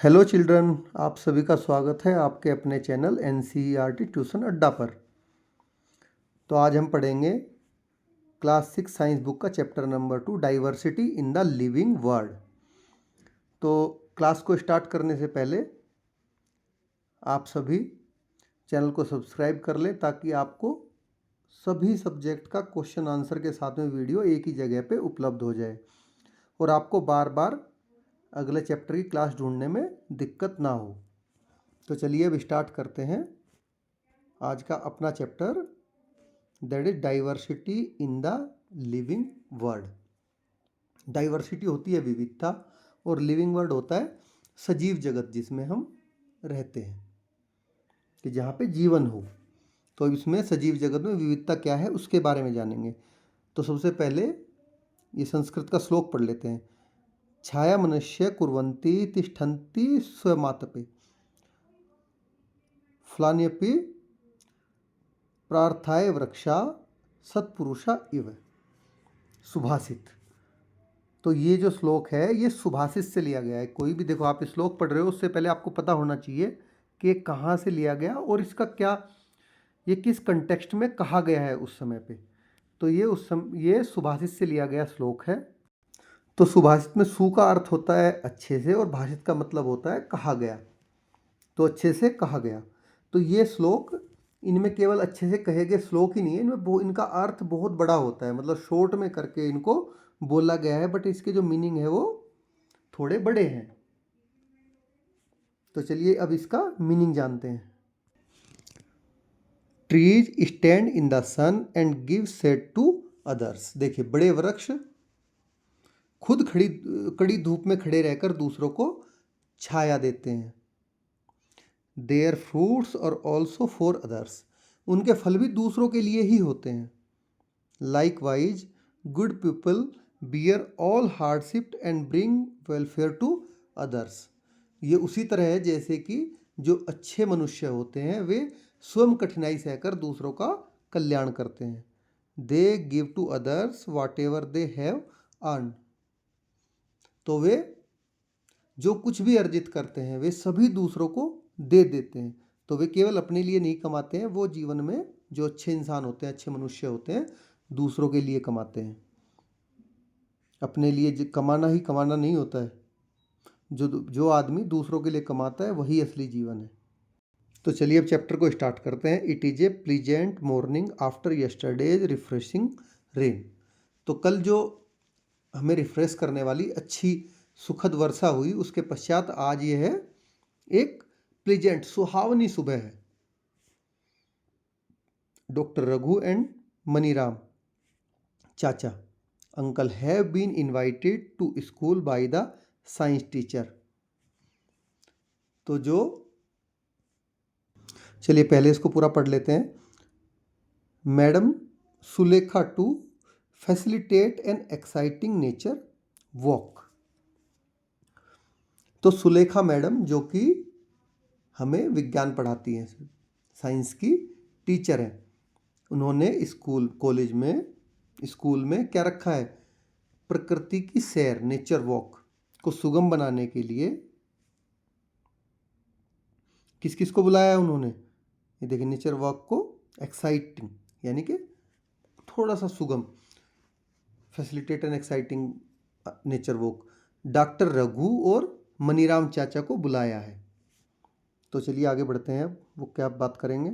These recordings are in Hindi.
हेलो चिल्ड्रन, आप सभी का स्वागत है आपके अपने चैनल NCERT ट्यूशन अड्डा पर। तो आज हम पढ़ेंगे क्लास 6 साइंस बुक का chapter number 2 diversity in the living world. तो क्लास को स्टार्ट करने से पहले आप सभी चैनल को सब्सक्राइब कर लें ताकि आपको सभी सब्जेक्ट का क्वेश्चन आंसर के साथ में वीडियो एक ही जगह पे उपलब्ध हो जाए और आपको बार बार अगले चैप्टर की क्लास ढूंढने में दिक्कत ना हो। तो चलिए अब स्टार्ट करते हैं आज का अपना chapter, that is diversity in the living world. Diversity होती है विविधता और लिविंग वर्ल्ड होता है सजीव जगत जिसमें हम रहते हैं, कि जहाँ पे जीवन हो। तो इसमें सजीव जगत में विविधता क्या है उसके बारे में जानेंगे। तो सबसे पहले ये संस्कृत का श्लोक पढ़ लेते हैं। छाया मनुष्य कुर्वन्ति तिष्ठन्ति स्वमातपे फलान्यपि प्रार्थाय वृक्षा सत्पुरुषा इव। सुभाषित। तो ये जो श्लोक है ये सुभाषित से लिया गया है। कोई भी देखो, आप श्लोक पढ़ रहे हो उससे पहले आपको पता होना चाहिए कि ये कहाँ से लिया गया और इसका क्या, ये किस कंटेक्स्ट में कहा गया है उस समय पे। तो ये सुभाषित से लिया गया श्लोक है। तो सुभाषित में सु का अर्थ होता है अच्छे से और भाषित का मतलब होता है कहा गया। तो अच्छे से कहा गया। तो ये श्लोक, इनमें केवल अच्छे से कहे गए श्लोक ही नहीं है, इनमें इनका अर्थ बहुत बड़ा होता है। मतलब शॉर्ट में करके इनको बोला गया है, बट इसके जो मीनिंग है वो थोड़े बड़े हैं। तो चलिए अब इसका मीनिंग जानते हैं। Trees stand in the sun and give shade to others. देखिए, बड़े वृक्ष खुद कड़ी धूप में खड़े रहकर दूसरों को छाया देते हैं। Their fruits are also for others. उनके फल भी दूसरों के लिए ही होते हैं। Likewise good people bear all hardship and bring welfare to others. ये उसी तरह है जैसे कि जो अच्छे मनुष्य होते हैं वे स्वयं कठिनाई सहकर दूसरों का कल्याण करते हैं। They give to others whatever they have earn. तो वे जो कुछ भी अर्जित करते हैं वे सभी दूसरों को दे देते हैं। तो वे केवल अपने लिए नहीं कमाते हैं, वो जीवन में जो अच्छे इंसान होते हैं, अच्छे मनुष्य होते हैं, दूसरों के लिए कमाते हैं। अपने लिए कमाना ही कमाना नहीं होता है। जो आदमी दूसरों के लिए कमाता है वही असली जीवन है। तो चलिए अब चैप्टर को स्टार्ट करते हैं। It is a pleasant morning after yesterday's refreshing rain. तो कल जो हमें रिफ्रेश करने वाली अच्छी सुखद वर्षा हुई उसके पश्चात आज ये है एक प्लीजेंट सुहावनी सुबह है। डॉक्टर रघु एंड मनीराम चाचा uncle have been invited to school by the science teacher. तो जो, चलिए पहले इसको पूरा पढ़ लेते हैं। Madam Sulekha to facilitate an exciting nature walk. तो सुलेखा मैडम जो कि हमें विज्ञान पढ़ाती हैं, साइंस की टीचर हैं, उन्होंने स्कूल में क्या रखा है, प्रकृति की सैर, नेचर वॉक को सुगम बनाने के लिए किस किस को बुलाया है उन्होंने। ये देखिए, नेचर वॉक को एक्साइटिंग यानी कि थोड़ा सा सुगम, facilitate and exciting nature walk, doctor Raghu और मनीराम चाचा को बुलाया है। तो चलिए आगे बढ़ते हैं। वो क्या बात करेंगे।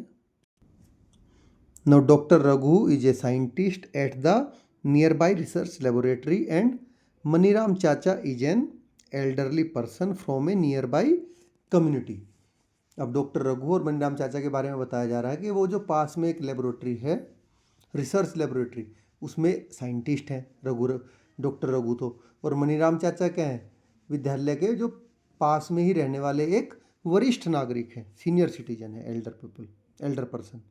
Now doctor Raghu is a scientist at the nearby research laboratory and Maniram चाचा is an elderly person from a nearby community. अब डॉक्टर रघु और मनीराम चाचा के बारे में बताया जा रहा है कि वो जो पास में एक लेबोरेटरी है, रिसर्च लेबोरेटरी, उसमें साइंटिस्ट हैं डॉक्टर रघु तो, और मनीराम चाचा क्या हैं, विद्यालय के जो पास में ही रहने वाले एक वरिष्ठ नागरिक हैं, सीनियर सिटीजन है, एल्डर पर्सन।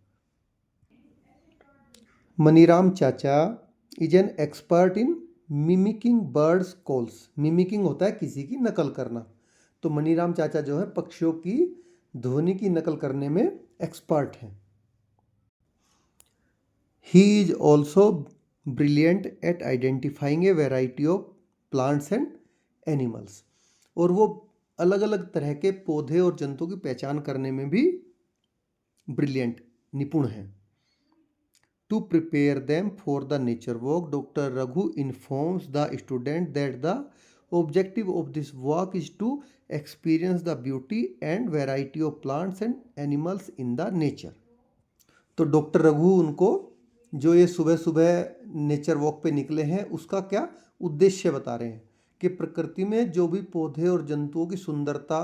मनीराम चाचा is an expert in mimicking birds calls. Mimicking होता है किसी की नकल करना। तो मनीराम चाचा जो है पक्षियों की ध्वनि की नकल करने में एक्सपर्ट हैं। He is also brilliant at identifying A variety of plants and animals. और वो अलग अलग तरह के पौधे और जंतुओं की पहचान करने में भी ब्रिलियंट, निपुण हैं। To prepare them for the nature walk, Dr. Raghu informs the student that the objective of this walk is to experience the beauty and variety of plants and animals in the nature. तो डॉक्टर रघु उनको जो ये सुबह सुबह नेचर वॉक पे निकले हैं उसका क्या उद्देश्य बता रहे हैं कि प्रकृति में जो भी पौधे और जंतुओं की सुंदरता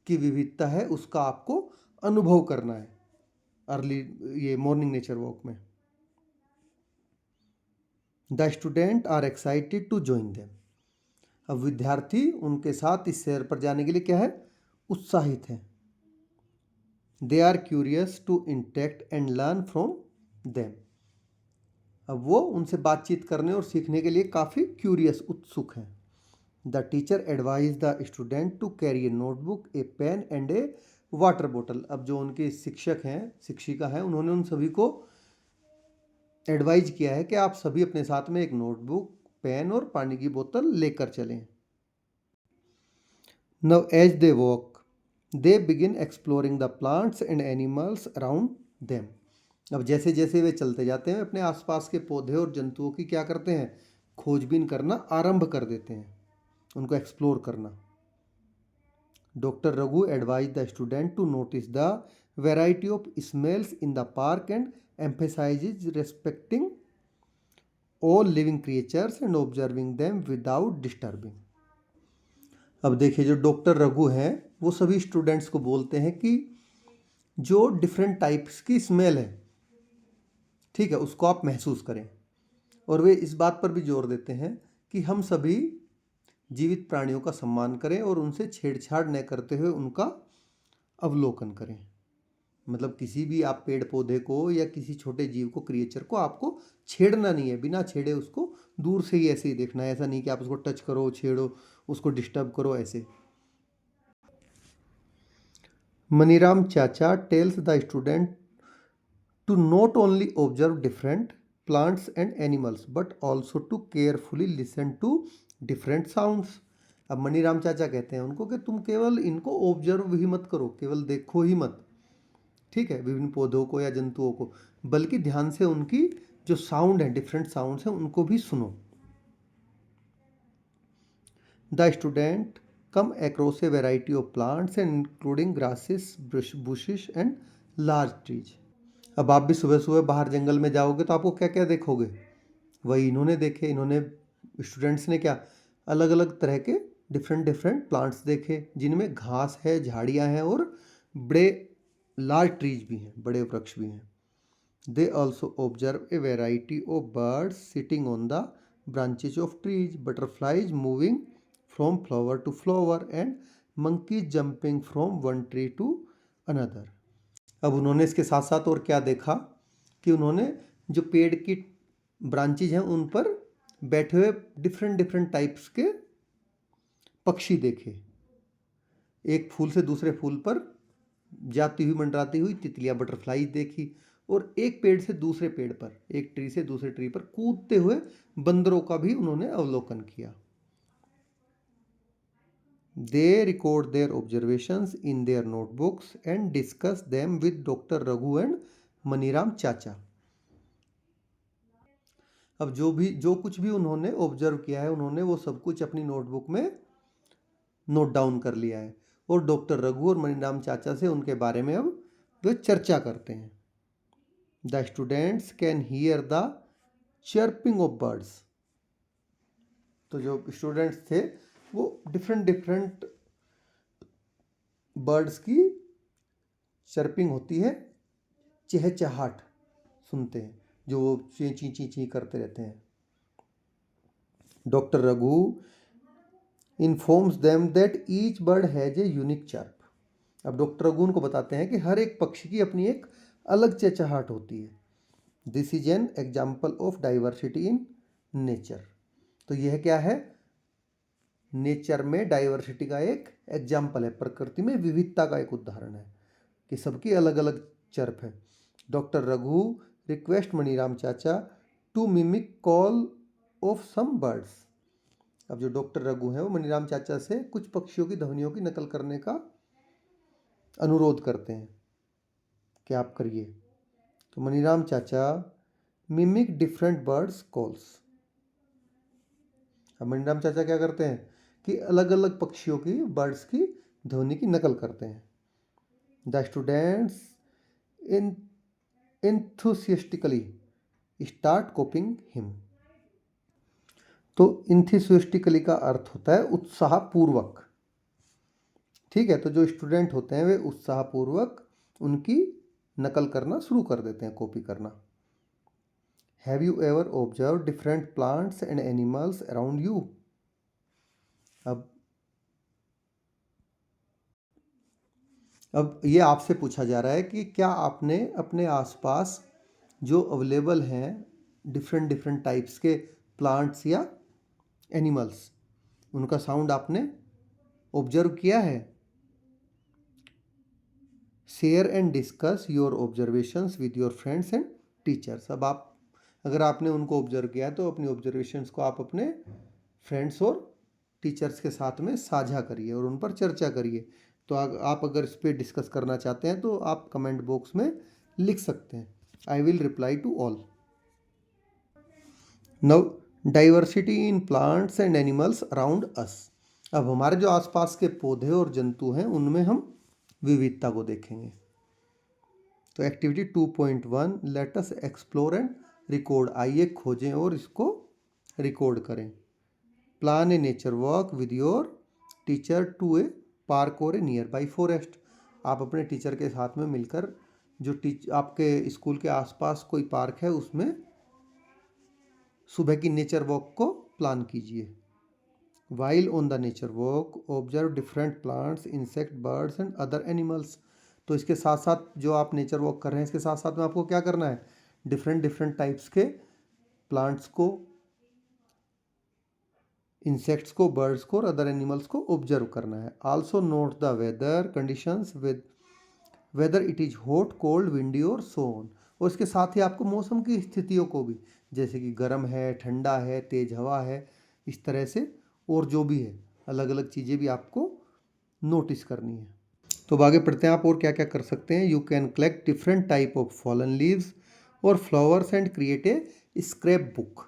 की विविधता है उसका आपको अनुभव करना है अर्ली ये मॉर्निंग नेचर वॉक में। The student are excited to join them. अब विद्यार्थी उनके साथ इस सैर पर जाने के लिए क्या है, उत्साहित हैं। They are curious to interact and learn from them. अब वो उनसे बातचीत करने और सीखने के लिए काफ़ी क्यूरियस, उत्सुक हैं। The teacher advise the student to carry a notebook, a pen and a water bottle. अब जो उनके शिक्षक हैं, शिक्षिका हैं, उन्होंने उन सभी को एडवाइज किया है कि आप सभी अपने साथ में एक नोटबुक, पेन और पानी की बोतल लेकर चलें। Now as they walk they begin exploring the plants and animals around them. अब जैसे जैसे वे चलते जाते हैं अपने आसपास के पौधे और जंतुओं की क्या करते हैं, खोजबीन करना आरंभ कर देते हैं, उनको एक्सप्लोर करना। Doctor Raghu advise the student to notice the variety of smells in the park and emphasizes respecting all living creatures and observing them without disturbing। अब देखिए जो डॉक्टर रघु हैं वो सभी स्टूडेंट्स को बोलते हैं कि जो डिफरेंट टाइप्स की स्मेल है, ठीक है, उसको आप महसूस करें। और वे इस बात पर भी जोर देते हैं कि हम सभी जीवित प्राणियों का सम्मान करें और उनसे छेड़छाड़ न करते हुए उनका अवलोकन करें। मतलब किसी भी आप पेड़ पौधे को या किसी छोटे जीव को, क्रिएचर को आपको छेड़ना नहीं है, बिना छेड़े उसको दूर से ही ऐसे ही देखना है। ऐसा नहीं कि आप उसको टच करो, छेड़ो, उसको डिस्टर्ब करो ऐसे। मनीराम चाचा tells the student to not only observe different plants and animals but also to carefully listen to different sounds. अब मनीराम चाचा कहते हैं उनको कि तुम केवल इनको ऑब्जर्व ही मत करो, केवल देखो ही मत, ठीक है, विभिन्न पौधों को या जंतुओं को, बल्कि ध्यान से उनकी जो साउंड है, डिफरेंट साउंड्स हैं, उनको भी सुनो। The student come across A variety of plants and including grasses, bushes and large trees. अब आप भी सुबह सुबह बाहर जंगल में जाओगे तो आपको क्या क्या देखोगे, वही इन्होंने देखे। इन्होंने स्टूडेंट्स ने क्या अलग अलग तरह के डिफरेंट प्लांट्स देखे जिनमें घास है, झाड़ियाँ हैं और बड़े लार्ज ट्रीज भी हैं, बड़े वृक्ष भी हैं। They also observe a variety of birds sitting on the branches of trees, butterflies moving from flower to flower and monkeys jumping from one tree to another. अब उन्होंने इसके साथ साथ और क्या देखा कि उन्होंने जो पेड़ की ब्रांचेज हैं उन पर बैठे हुए डिफरेंट टाइप्स के पक्षी देखे। एक फूल से दूसरे फूल पर जाती हुई, मंडराती हुई तितलियां, बटरफ्लाई देखी। और एक पेड़ से दूसरे पेड़ पर, एक ट्री से दूसरे ट्री पर कूदते हुए बंदरों का भी उन्होंने अवलोकन किया। They record their observations in their notebooks and discuss them with doctor Raghu and Maniram चाचा। अब जो कुछ भी उन्होंने ऑब्जर्व किया है, उन्होंने वो सब कुछ अपनी नोटबुक में नोट डाउन कर लिया है और डॉक्टर रघु और मनीराम चाचा से उनके बारे में अब वे चर्चा करते हैं। The students can hear the chirping of birds. तो जो स्टूडेंट्स थे वो डिफरेंट बर्ड्स की चर्पिंग होती है, चहचहाट सुनते हैं, जो वो ची ची ची ची करते रहते हैं। Doctor Raghu informs them that each bird has a unique chirp. अब डॉक्टर रघु उनको बताते हैं कि हर एक पक्षी की अपनी एक अलग चहचहाट होती है। This is an example of diversity in nature. तो यह क्या है, नेचर में डाइवर्सिटी का एक एग्जाम्पल है, प्रकृति में विविधता का एक उदाहरण है कि सबकी अलग अलग चर्प है। डॉक्टर रघु रिक्वेस्ट मनीराम चाचा to mimic call of some birds. अब जो डॉक्टर रघु हैं वो मनीराम चाचा से कुछ पक्षियों की ध्वनियों की नकल करने का अनुरोध करते हैं कि आप करिए। तो मनीराम चाचा मिमिक डिफरेंट बर्ड्स कॉल्स। अब मनीराम चाचा क्या करते हैं कि अलग अलग पक्षियों की, बर्ड्स की ध्वनि की नकल करते हैं। The students in enthusiastically start कॉपिंग him. तो enthusiastically का अर्थ होता है उत्साहपूर्वक। ठीक है, तो जो स्टूडेंट होते हैं वे उत्साहपूर्वक उनकी नकल करना शुरू कर देते हैं, कॉपी करना। Have you ever observe different plants and animals around you. अब ये आपसे पूछा जा रहा है कि क्या आपने अपने आसपास जो अवेलेबल हैं डिफरेंट डिफरेंट टाइप्स के प्लांट्स या एनिमल्स, उनका साउंड आपने ऑब्जर्व किया है। Share and discuss your observations with your friends and teachers. अब आप, अगर आपने उनको ऑब्जर्व किया तो अपनी ऑब्जर्वेशंस को आप अपने फ्रेंड्स और टीचर्स के साथ में साझा करिए और उन पर चर्चा करिए। तो आप अगर इस पर डिस्कस करना चाहते हैं तो आप कमेंट बॉक्स में लिख सकते हैं। I will reply to all. Now diversity in plants and animals around us. अब हमारे जो आसपास के पौधे और जंतु हैं उनमें हम विविधता को देखेंगे। तो activity 2.1 let us explore and record. आइए खोजें और इसको रिकॉर्ड करें। Plan a nature walk with your teacher to a park or a near by forest. आप अपने टीचर के साथ में मिलकर जो आपके स्कूल के आसपास कोई पार्क है उसमें सुबह की नेचर वॉक को प्लान कीजिए। While on the nature walk observe different plants, insect, birds and other animals. तो इसके साथ साथ जो आप नेचर वॉक कर रहे हैं इसके साथ साथ में आपको क्या करना है, डिफरेंट डिफरेंट टाइप्स के प्लांट्स को, इंसेक्ट्स को, बर्ड्स को और अदर एनिमल्स को ऑब्जर्व करना है। Also note the weather conditions with whether it is hot, cold, windy और सो ऑन। और इसके साथ ही आपको मौसम की स्थितियों को भी, जैसे कि गर्म है, ठंडा है, तेज हवा है, इस तरह से और जो भी है अलग अलग चीज़ें भी आपको नोटिस करनी है। तो अब आगे पढ़ते हैं आप और क्या क्या कर सकते हैं। You can collect different type of fallen leaves और flowers and create a scrapbook.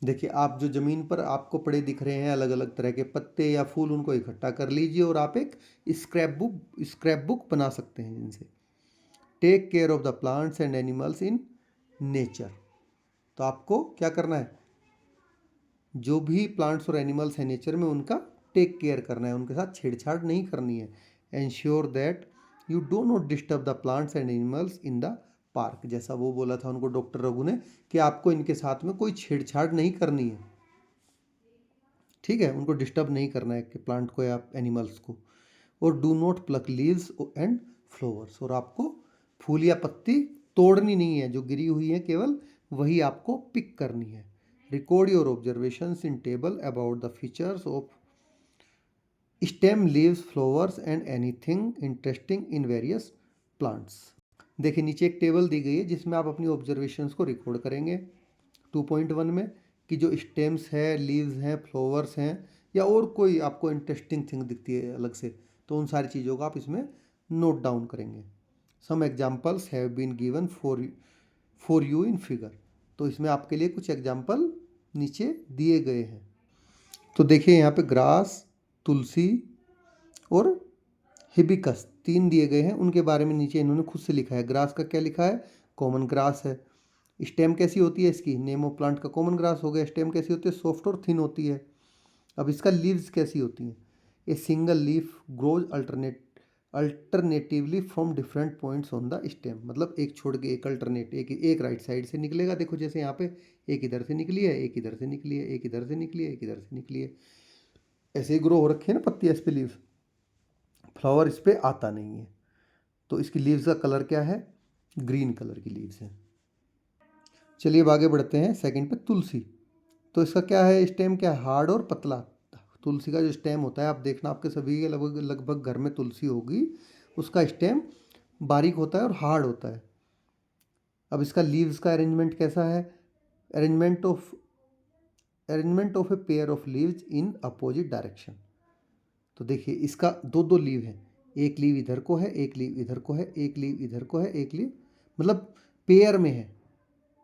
देखिए, आप जो ज़मीन पर आपको पड़े दिख रहे हैं अलग अलग तरह के पत्ते या फूल, उनको इकट्ठा कर लीजिए और आप एक स्क्रैप बुक बना सकते हैं जिनसे। Take care of the plants and animals in nature. तो आपको क्या करना है, जो भी प्लांट्स और एनिमल्स हैं नेचर में उनका टेक केयर करना है, उनके साथ छेड़छाड़ नहीं करनी है। Ensure that you do not disturb the plants and animals in the park. जैसा वो बोला था उनको डॉक्टर रघु ने कि आपको इनके साथ में कोई छेड़छाड़ नहीं करनी है। ठीक है, उनको डिस्टर्ब नहीं करना है कि प्लांट को या एनिमल्स को। और do not plug leaves and flowers. और आपको फूल या पत्ती तोड़नी नहीं है, जो गिरी हुई है केवल वही आपको पिक करनी है। Record your observations in table about the features of stem, leaves, flowers and anything interesting in various plants. देखिए, नीचे एक टेबल दी गई है जिसमें आप अपनी ऑब्जर्वेशंस को रिकॉर्ड करेंगे 2.1 में, कि जो स्टेम्स है, लीव्स हैं, फ्लावर्स हैं या और कोई आपको इंटरेस्टिंग थिंग दिखती है अलग से, तो उन सारी चीज़ों को आप इसमें नोट डाउन करेंगे। Some examples have been given for you in figure. तो इसमें आपके लिए कुछ एग्जाम्पल नीचे दिए गए हैं। तो देखिए, यहाँ पे ग्रास, तुलसी और हिबिस्कस 3 दिए गए हैं, उनके बारे में नीचे इन्होंने खुद से लिखा है। ग्रास का क्या लिखा है, कॉमन ग्रास है। स्टेम कैसी होती है इसकी, नेम ऑफ प्लांट का कॉमन ग्रास हो गया। स्टेम कैसी होती है, सॉफ्ट और थिन होती है। अब इसका लीव्स कैसी होती हैं, a single leaf grows alternatively from different points on the stem. मतलब एक छोड़ के एक अल्टरनेट, एक राइट साइड से निकलेगा। देखो जैसे यहाँ पे एक इधर से निकली है, एक इधर से निकली है, एक इधर से निकली है, एक इधर से निकली है, ऐसे ही ग्रो हो रखे हैं ना पत्तियाँ इस पे, लीव्स। फ्लावर इस पे आता नहीं है। तो इसकी लीव्स का कलर क्या है, ग्रीन कलर की लीव्स हैं। चलिए अब आगे बढ़ते हैं सेकंड पे, तुलसी। तो इसका क्या है, स्टेम क्या है, हार्ड और पतला। तुलसी का जो स्टेम होता है, आप देखना आपके सभी के लगभग लगभग घर में तुलसी होगी, उसका स्टेम बारीक होता है और हार्ड होता है। अब इसका लीव्स का अरेंजमेंट कैसा है, arrangement of arrangement of a pair of leaves in opposite direction. तो देखिए इसका दो दो लीव है, एक लीव इधर को है, एक लीव इधर को है, एक लीव इधर को है, एक लीव मतलब पेयर में है,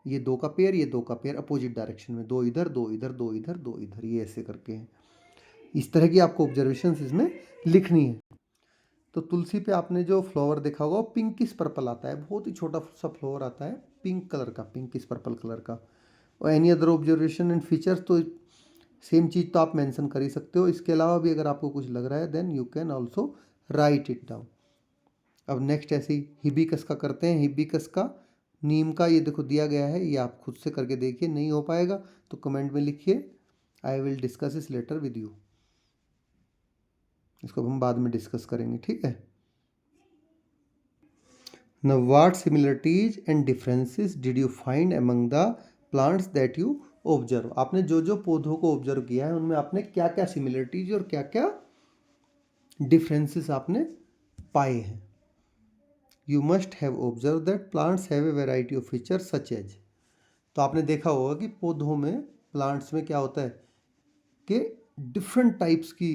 ये दो का पेयर, ये दो का पेयर अपोजिट डायरेक्शन में, दो इधर दो इधर दो इधर दो इधर, ये ऐसे करके है। इस तरह की आपको ऑब्जर्वेशंस इसमें लिखनी है। तो तुलसी पे आपने जो फ्लावर देखा होगा वो पिंकिश पर्पल आता है, बहुत ही छोटा सा फ्लावर आता है पिंक कलर का, पिंकिश पर्पल कलर का। और any other observation and features, तो सेम चीज़ तो आप मेंशन कर ही सकते हो। इसके अलावा भी अगर आपको कुछ लग रहा है then you can also write it down. अब नेक्स्ट ऐसे ही हिबिकस का करते हैं। हिबिकस का नीम का ये देखो दिया गया है, ये आप खुद से करके देखिए, नहीं हो पाएगा तो कमेंट में लिखिए, आई विल डिस्कस इस लेटर विद यू। इसको हम बाद में डिस्कस करेंगे, ठीक है। Now what similarities and differences did you find among the plants that you observe? आपने जो जो पौधों को ऑब्जर्व किया है उनमें आपने क्या क्या सिमिलरिटीज और क्या क्या डिफरेंसेस आपने पाए हैं। You must have observe that plants have a variety of features such as. तो आपने देखा होगा कि पौधों में, प्लांट्स में क्या होता है कि डिफरेंट टाइप्स की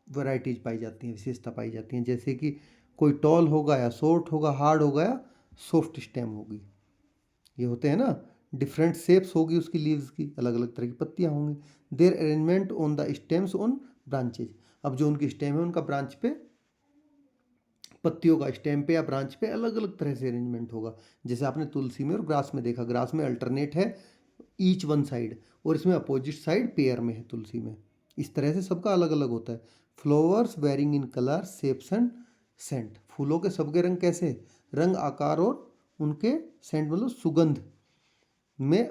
वैरायटीज पाई जाती हैं, विशेषता पाई जाती हैं। जैसे कि कोई टॉल होगा या शॉर्ट होगा, हार्ड होगा या सॉफ्ट स्टेम होगी, ये होते हैं ना। डिफरेंट शेप्स होगी उसकी लीव्स की, अलग अलग तरह की पत्तियां होंगी। Their arrangement on the stems on branches, अब जो उनकी स्टेम है उनका ब्रांच पे, पत्तियों का स्टेम पे या ब्रांच पे अलग अलग तरह से अरेंजमेंट होगा। जैसे आपने तुलसी में और ग्रास में देखा, ग्रास में अल्टरनेट है ईच वन साइड, और इसमें अपोजिट साइड पेयर में है तुलसी में। इस तरह से सबका अलग अलग होता है। Flowers varying in colour shapes and scent, फूलों के सबके रंग कैसे, रंग आकार और उनके सेंट मतलब सुगंध में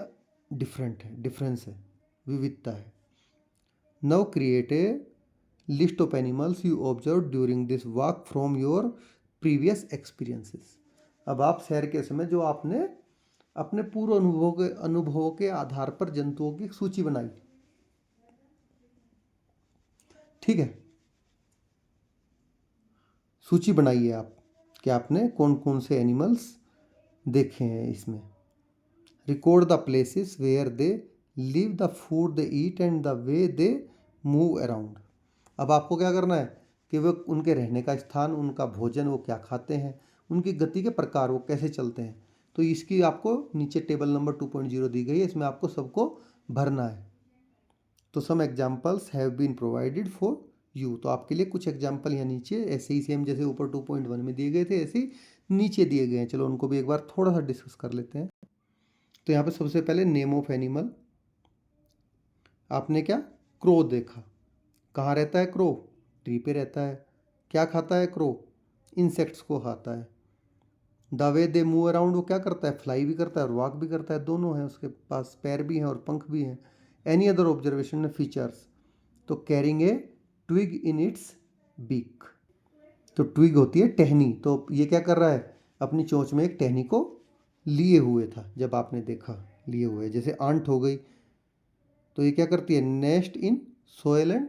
डिफरेंट है, डिफरेंस है, विविधता है। Now create a list of animals you observe during this walk from your previous experiences. अब आप सैर के समय जो आपने अपने पूर्व अनुभवों के आधार पर जंतुओं की सूची बनाई, ठीक है। सूची बनाइए आप कि आपने कौन कौन से एनिमल्स देखे हैं इसमें। Record the places where they live, the food they eat and the way they move around. अब आपको क्या करना है कि वो उनके रहने का स्थान, उनका भोजन, वो क्या खाते हैं, उनकी गति के प्रकार, वो कैसे चलते हैं। तो इसकी आपको नीचे टेबल नंबर 2.0 दी गई है, इसमें आपको सबको भरना है। तो some examples have been provided for you, तो आपके लिए कुछ एग्जाम्पल यहाँ नीचे ऐसे ही सेम जैसे ऊपर 2.1 में दिए गए थे ऐसे ही नीचे दिए गए हैं। चलो उनको भी एक बार थोड़ा सा डिस्कस कर लेते हैं। तो यहाँ पे सबसे पहले नेम ऑफ एनिमल, आपने क्या क्रो देखा, कहाँ रहता है क्रो, ट्री पे रहता है। क्या खाता है क्रो, इंसेक्ट्स को खाता है। The way they move around, वो क्या करता है, फ्लाई भी करता है और वॉक भी करता है, दोनों हैं उसके पास, पैर भी हैं और पंख भी हैं। एनी अदर ऑब्जर्वेशन फीचर्स, तो carrying a twig in its beak, तो ट्विग होती है टहनी, तो ये क्या कर रहा है, अपनी चोंच में एक टहनी को लिए हुए था, जब आपने देखा लिए हुए। जैसे आंट हो गई, तो ये क्या करती है, नेस्ट इन सोयल एंड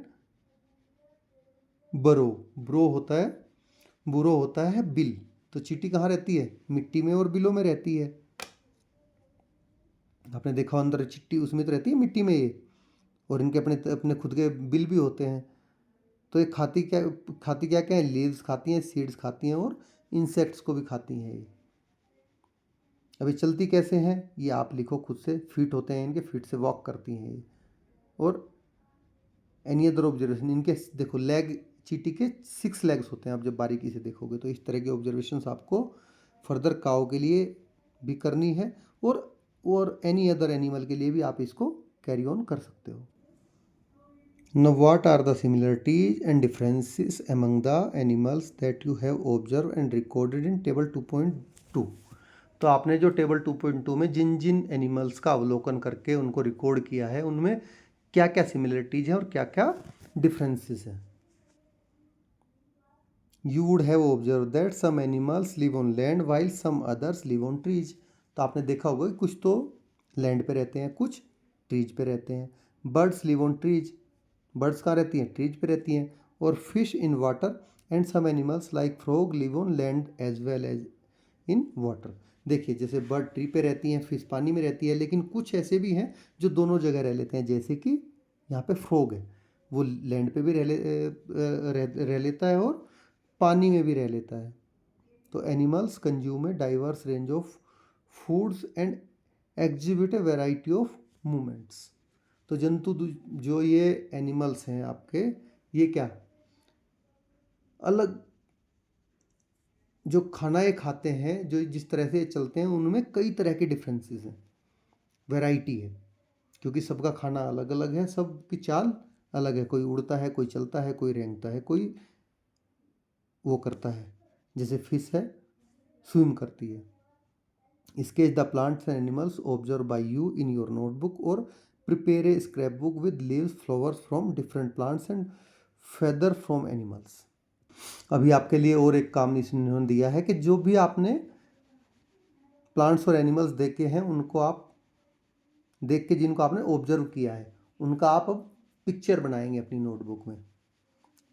बरो, ब्रो होता है, बुरो होता है बिल। तो चींटी कहाँ रहती है, मिट्टी में और बिलों में रहती है। आपने देखा अंदर चिट्टी उसमें तो रहती है मिट्टी में ये, और इनके अपने अपने खुद के बिल भी होते हैं। तो ये खाती क्या क्या है, लीव्स खाती हैं, सीड्स खाती हैं और इंसेक्ट्स को भी खाती हैं ये। अभी चलती कैसे हैं ये आप लिखो खुद से, फीट होते हैं इनके, फीट से वॉक करती हैं ये। और एनी अदर ऑब्जर्वेशन, इनके देखो लेग, चींटी के 6 लेग्स होते हैं, आप जब बारीकी से देखोगे तो इस तरह के ऑब्जर्वेशंस आपको फर्दर काऊ के लिए भी करनी है, और एनी अदर एनिमल के लिए भी आप इसको कैरी ऑन कर सकते हो। Now what are the similarities and differences among the animals that you have observed and recorded in table 2.2? तो आपने जो टेबल 2.2 में जिन जिन एनिमल्स का अवलोकन करके उनको रिकॉर्ड किया है उनमें क्या क्या सिमिलरिटीज हैं और क्या क्या डिफरेंसेस हैं। You would have observe that some animals live on land while some others live on trees, तो आपने देखा होगा कि कुछ तो लैंड पे रहते हैं, कुछ ट्रीज पे रहते हैं। Birds live on trees, birds कहाँ रहती हैं, ट्रीज पे रहती हैं। और fish in water and some animals like frog live on land as well as in water, देखिए जैसे बर्ड ट्री पे रहती हैं, फिश पानी में रहती है, लेकिन कुछ ऐसे भी हैं जो दोनों जगह रह लेते हैं। जैसे कि यहाँ पे फ्रॉग है, वो लैंड पे भी रह लेता है और पानी में भी रह लेता है। तो animals consume a diverse range of foods and exhibit A variety of movements. तो जो ये एनिमल्स हैं आपके, ये क्या अलग जो खाना ये खाते हैं, जो जिस तरह से ये चलते हैं, उनमें कई तरह के डिफरेंसेस हैं, वैरायटी है, क्योंकि सबका खाना अलग अलग है, सबकी चाल अलग है। कोई उड़ता है, कोई चलता है, कोई रेंगता है, कोई वो करता है, जैसे फिश है स्विम करती है। Sketch the plants and animals observe by you in your notebook और prepare a scrapbook with leaves flowers from different plants and feather from animals. अभी आपके लिए और एक काम इन्होंने दिया है कि जो भी आपने प्लांट्स और एनिमल्स देखे हैं, उनको आप देख के, जिनको आपने ऑब्जर्व किया है, उनका आप अब पिक्चर बनाएंगे अपनी नोटबुक में,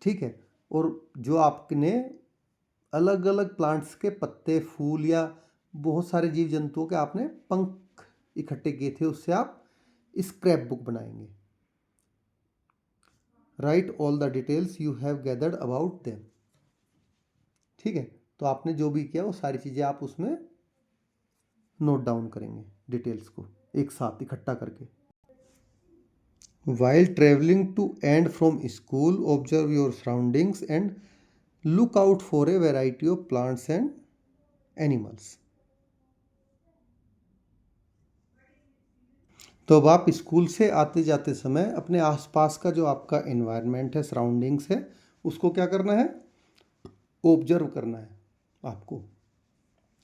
ठीक है। और जो आपने अलग अलग प्लांट्स के पत्ते, फूल या बहुत सारे जीव जंतुओं के आपने पंख इकट्ठे किए थे, उससे आप स्क्रैप बुक बनाएंगे। Right all the details you have gathered about them, ठीक है। तो आपने जो भी किया वो सारी चीज़ें आप उसमें नोट डाउन करेंगे, डिटेल्स को एक साथ इकट्ठा करके। While traveling to and from school, observe your surroundings and look out for a variety of plants and animals. तो अब आप स्कूल से आते जाते समय अपने आसपास का जो आपका एनवायरनमेंट है, सराउंडिंग्स है, उसको क्या करना है, ऑब्जर्व करना है आपको।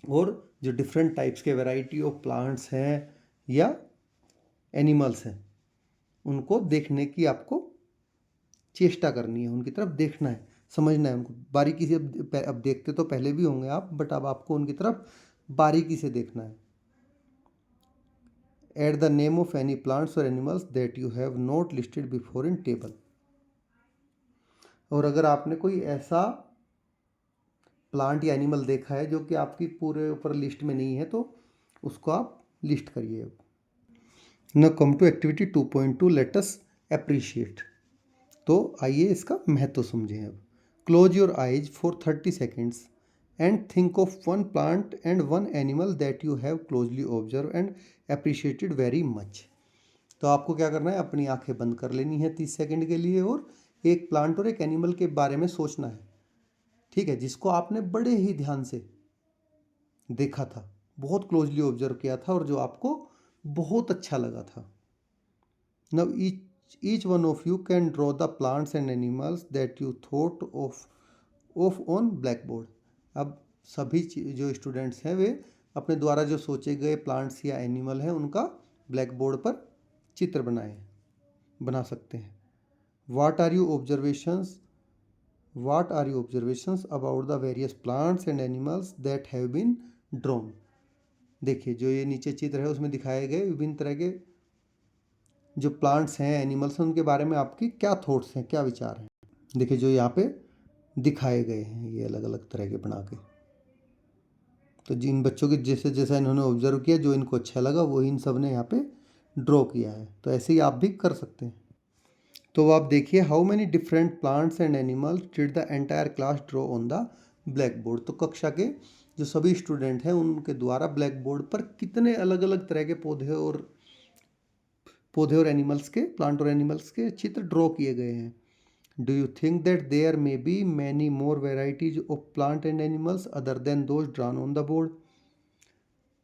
और जो डिफरेंट टाइप्स के वैरायटी ऑफ प्लांट्स हैं या एनिमल्स हैं, उनको देखने की आपको चेष्टा करनी है, उनकी तरफ देखना है, समझना है उनको बारीकी से। अब देखते तो पहले भी होंगे आप, बट अब आपको उनकी तरफ बारीकी से देखना है। At the name of any plants और animals that you have not listed before in table. और अगर आपने कोई ऐसा प्लांट या एनिमल देखा है जो कि आपकी पूरे ऊपर लिस्ट में नहीं है, तो उसको आप लिस्ट करिए। अब now come to activity 2.2, let us appreciate. तो आइए इसका महत्व समझें। अब close your eyes for 30 seconds and think of one plant and one animal that you have closely observe and appreciated very much. तो आपको क्या करना है, अपनी आंखें बंद कर लेनी है 30 सेकेंड के लिए, और एक प्लांट और एक एनिमल के बारे में सोचना है, ठीक है, जिसको आपने बड़े ही ध्यान से देखा था, बहुत क्लोजली ऑब्जर्व किया था, और जो आपको बहुत अच्छा लगा था। Now each one of you can draw the plants and animals that you thought of on blackboard। अब सभी जो स्टूडेंट्स हैं, वे अपने द्वारा जो सोचे गए प्लांट्स या एनिमल हैं, उनका ब्लैक बोर्ड पर चित्र बना सकते हैं। What are your observations about the various plants and animals that have been drawn। देखिए जो ये नीचे चित्र है, उसमें दिखाए गए विभिन्न तरह के जो प्लांट्स हैं, एनिमल्स हैं, उनके बारे में आपकी क्या थॉट्स हैं, क्या विचार हैं। देखिए जो यहाँ पे दिखाए गए हैं, ये अलग अलग तरह के बना के। तो जिन बच्चों के जैसे जैसा इन्होंने ऑब्जर्व किया, जो इनको अच्छा लगा, वो इन सब ने यहाँ पे ड्रॉ किया है। तो ऐसे ही आप भी कर सकते हैं। तो आप देखिए, how many different plants and animals did the entire class draw on the black board. तो कक्षा के जो सभी स्टूडेंट हैं, उनके द्वारा ब्लैक बोर्ड पर कितने अलग अलग तरह के पौधे और एनिमल्स के, प्लांट और एनिमल्स के चित्र ड्रॉ किए गए हैं। Do you think that there may be many more varieties of plant and animals other than those drawn on the board.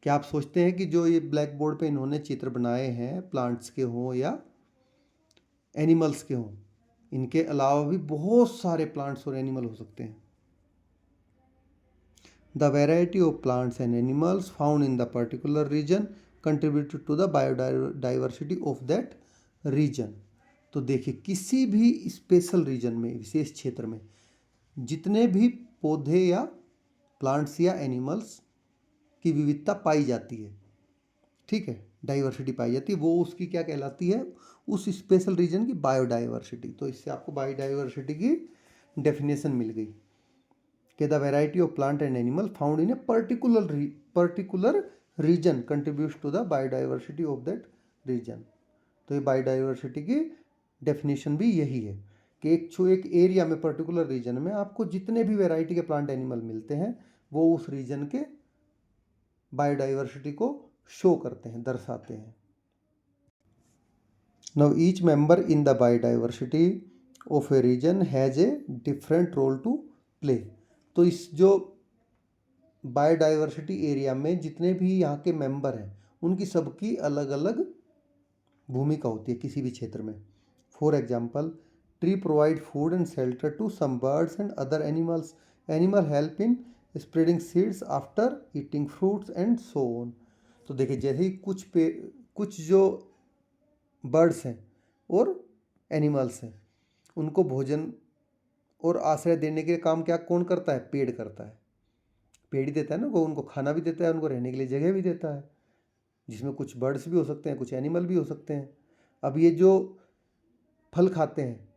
क्या आप सोचते हैं कि जो ये ब्लैक बोर्ड पे इन्होंने चित्र बनाए हैं, प्लांट्स के हों या एनिमल्स के हों, इनके अलावा भी बहुत सारे प्लांट्स और एनिमल हो सकते हैं। The variety of plants and animals found in the particular region contributed to the biodiversity of that region. तो देखिए, किसी भी स्पेशल रीजन में, विशेष क्षेत्र में जितने भी पौधे या प्लांट्स या एनिमल्स की विविधता पाई जाती है, ठीक है, डाइवर्सिटी पाई जाती है, वो उसकी क्या कहलाती है, उस स्पेशल रीजन की बायोडाइवर्सिटी। तो इससे आपको बायोडाइवर्सिटी की डेफिनेशन मिल गई। कि the variety of plant and animal found in a particular region contributes to the biodiversity of that region. तो ये बायोडाइवर्सिटी की डेफिनेशन भी यही है कि एक एरिया में, पर्टिकुलर रीजन में आपको जितने भी वैरायटी के प्लांट एनिमल मिलते हैं वो उस रीजन के बायोडाइवर्सिटी को शो करते हैं, दर्शाते हैं। Now each member in the biodiversity of a region has a different role to play. तो इस जो बायोडाइवर्सिटी एरिया में जितने भी यहाँ के मेंबर हैं उनकी सबकी अलग अलग भूमिका होती है किसी भी क्षेत्र में। For example, tree provide food and shelter to some birds and other animals. Animal help in spreading seeds after eating fruits and so on. तो देखिए, जैसे ही कुछ जो बर्ड्स हैं और एनिमल्स हैं उनको भोजन और आश्रय देने के काम क्या कौन करता है? पेड़ करता है। पेड़ ही देता है ना, वो उनको खाना भी देता है, उनको रहने के लिए जगह भी देता है, जिसमें कुछ बर्ड्स भी हो सकते हैं, कुछ एनिमल भी हो सकते हैं। अब ये जो फल खाते हैं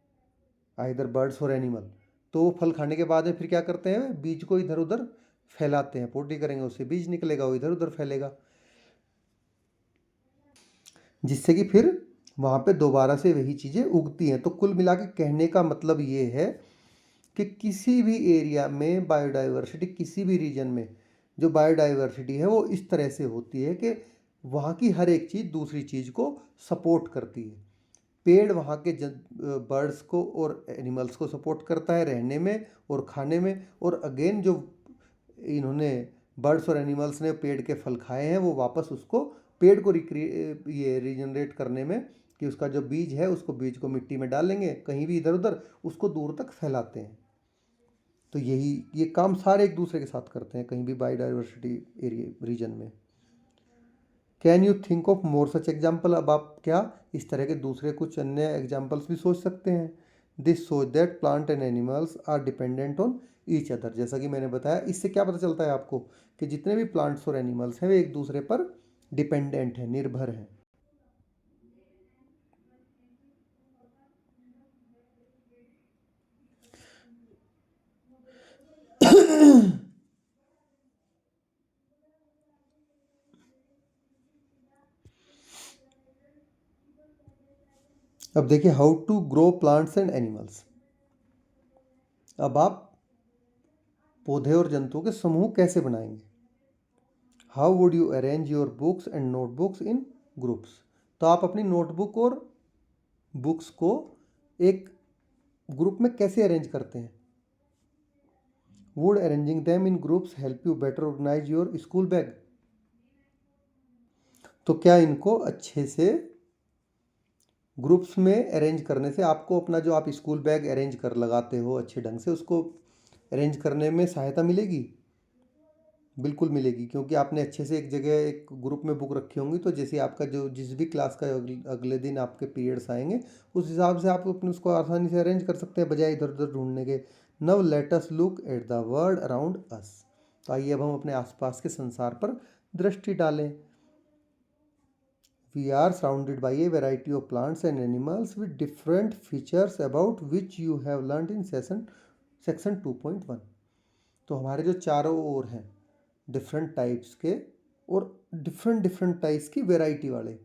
आइदर बर्ड्स और एनिमल, तो वो फल खाने के बाद में फिर क्या करते हैं? बीज को इधर उधर फैलाते हैं। पोटी करेंगे, उससे बीज निकलेगा, वो इधर उधर फैलेगा, जिससे कि फिर वहाँ पे दोबारा से वही चीज़ें उगती हैं। तो कुल मिला के कहने का मतलब ये है कि किसी भी एरिया में बायोडाइवर्सिटी, किसी भी रीजन में जो बायोडाइवर्सिटी है वो इस तरह से होती है कि वहाँ की हर एक चीज़ दूसरी चीज़ को सपोर्ट करती है। पेड़ वहाँ के बर्ड्स को और एनिमल्स को सपोर्ट करता है रहने में और खाने में, और अगेन जो इन्होंने बर्ड्स और एनिमल्स ने पेड़ के फल खाए हैं वो वापस उसको पेड़ को ये रीजनरेट करने में, कि उसका जो बीज है उसको बीज को मिट्टी में डालेंगे कहीं भी इधर उधर, उसको दूर तक फैलाते हैं। तो ये काम सारे एक दूसरे के साथ करते हैं कहीं भी बायोडाइवर्सिटी एरिया रीजन में। Can you think of more such example? अब आप क्या इस तरह के दूसरे कुछ अन्य एग्जाम्पल्स भी सोच सकते हैं। This shows that plant and animals are dependent on each other. जैसा कि मैंने बताया, इससे क्या पता चलता है आपको कि जितने भी प्लांट्स और एनिमल्स हैं वे एक दूसरे पर डिपेंडेंट हैं, निर्भर हैं। अब देखिए, how to grow plants and animals. अब आप पौधे और जंतुओं के समूह कैसे बनाएंगे? How would you arrange your books and notebooks in groups. तो आप अपनी नोटबुक और बुक्स को एक ग्रुप में कैसे अरेंज करते हैं? Would arranging them in groups help you better organise your school bag. तो क्या इनको अच्छे से ग्रुप्स में अरेंज करने से आपको अपना जो आप स्कूल बैग अरेंज कर लगाते हो अच्छे ढंग से, उसको अरेंज करने में सहायता मिलेगी? बिल्कुल मिलेगी, क्योंकि आपने अच्छे से एक जगह एक ग्रुप में बुक रखी होंगी, तो जैसे आपका जो जिस भी क्लास का अगले दिन आपके पीरियड्स आएंगे उस हिसाब से आप अपने उसको आसानी से अरेंज कर सकते हैं बजाय इधर उधर ढूंढने के। नव let us look at the world around us. तो आइए अब हम अपने आसपास के संसार पर दृष्टि डालें। We are surrounded by a variety of plants and animals with different features about which you have learned in section 2.1। तो हमारे जो चारों ओर हैं डिफरेंट टाइप्स के और डिफरेंट टाइप्स की वैरायटी वाले,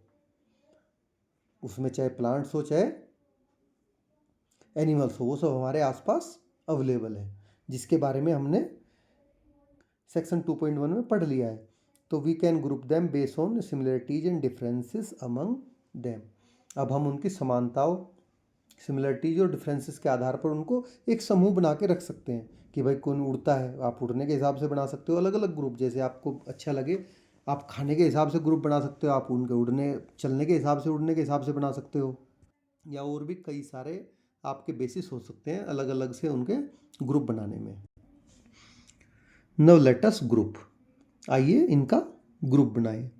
उसमें चाहे प्लांट्स हो चाहे एनिमल्स हो, वो सब हमारे आसपास अवेलेबल है, जिसके बारे में हमने सेक्शन 2.1 में पढ़ लिया है। तो we can group them based on similarities and differences among them. अब हम उनकी समानताओं, सिमिलरिटीज और डिफरेंसेस के आधार पर उनको एक समूह बना के रख सकते हैं कि भाई कौन उड़ता है, आप उड़ने के हिसाब से बना सकते हो अलग अलग ग्रुप, जैसे आपको अच्छा लगे। आप खाने के हिसाब से ग्रुप बना सकते हो, आप उनके उड़ने चलने के हिसाब से उड़ने के हिसाब से बना सकते हो, या और भी कई सारे आपके बेसिस हो सकते हैं अलग अलग से उनके ग्रुप बनाने में। नव लेट अस ग्रुप। आइए इनका ग्रुप बनाएं।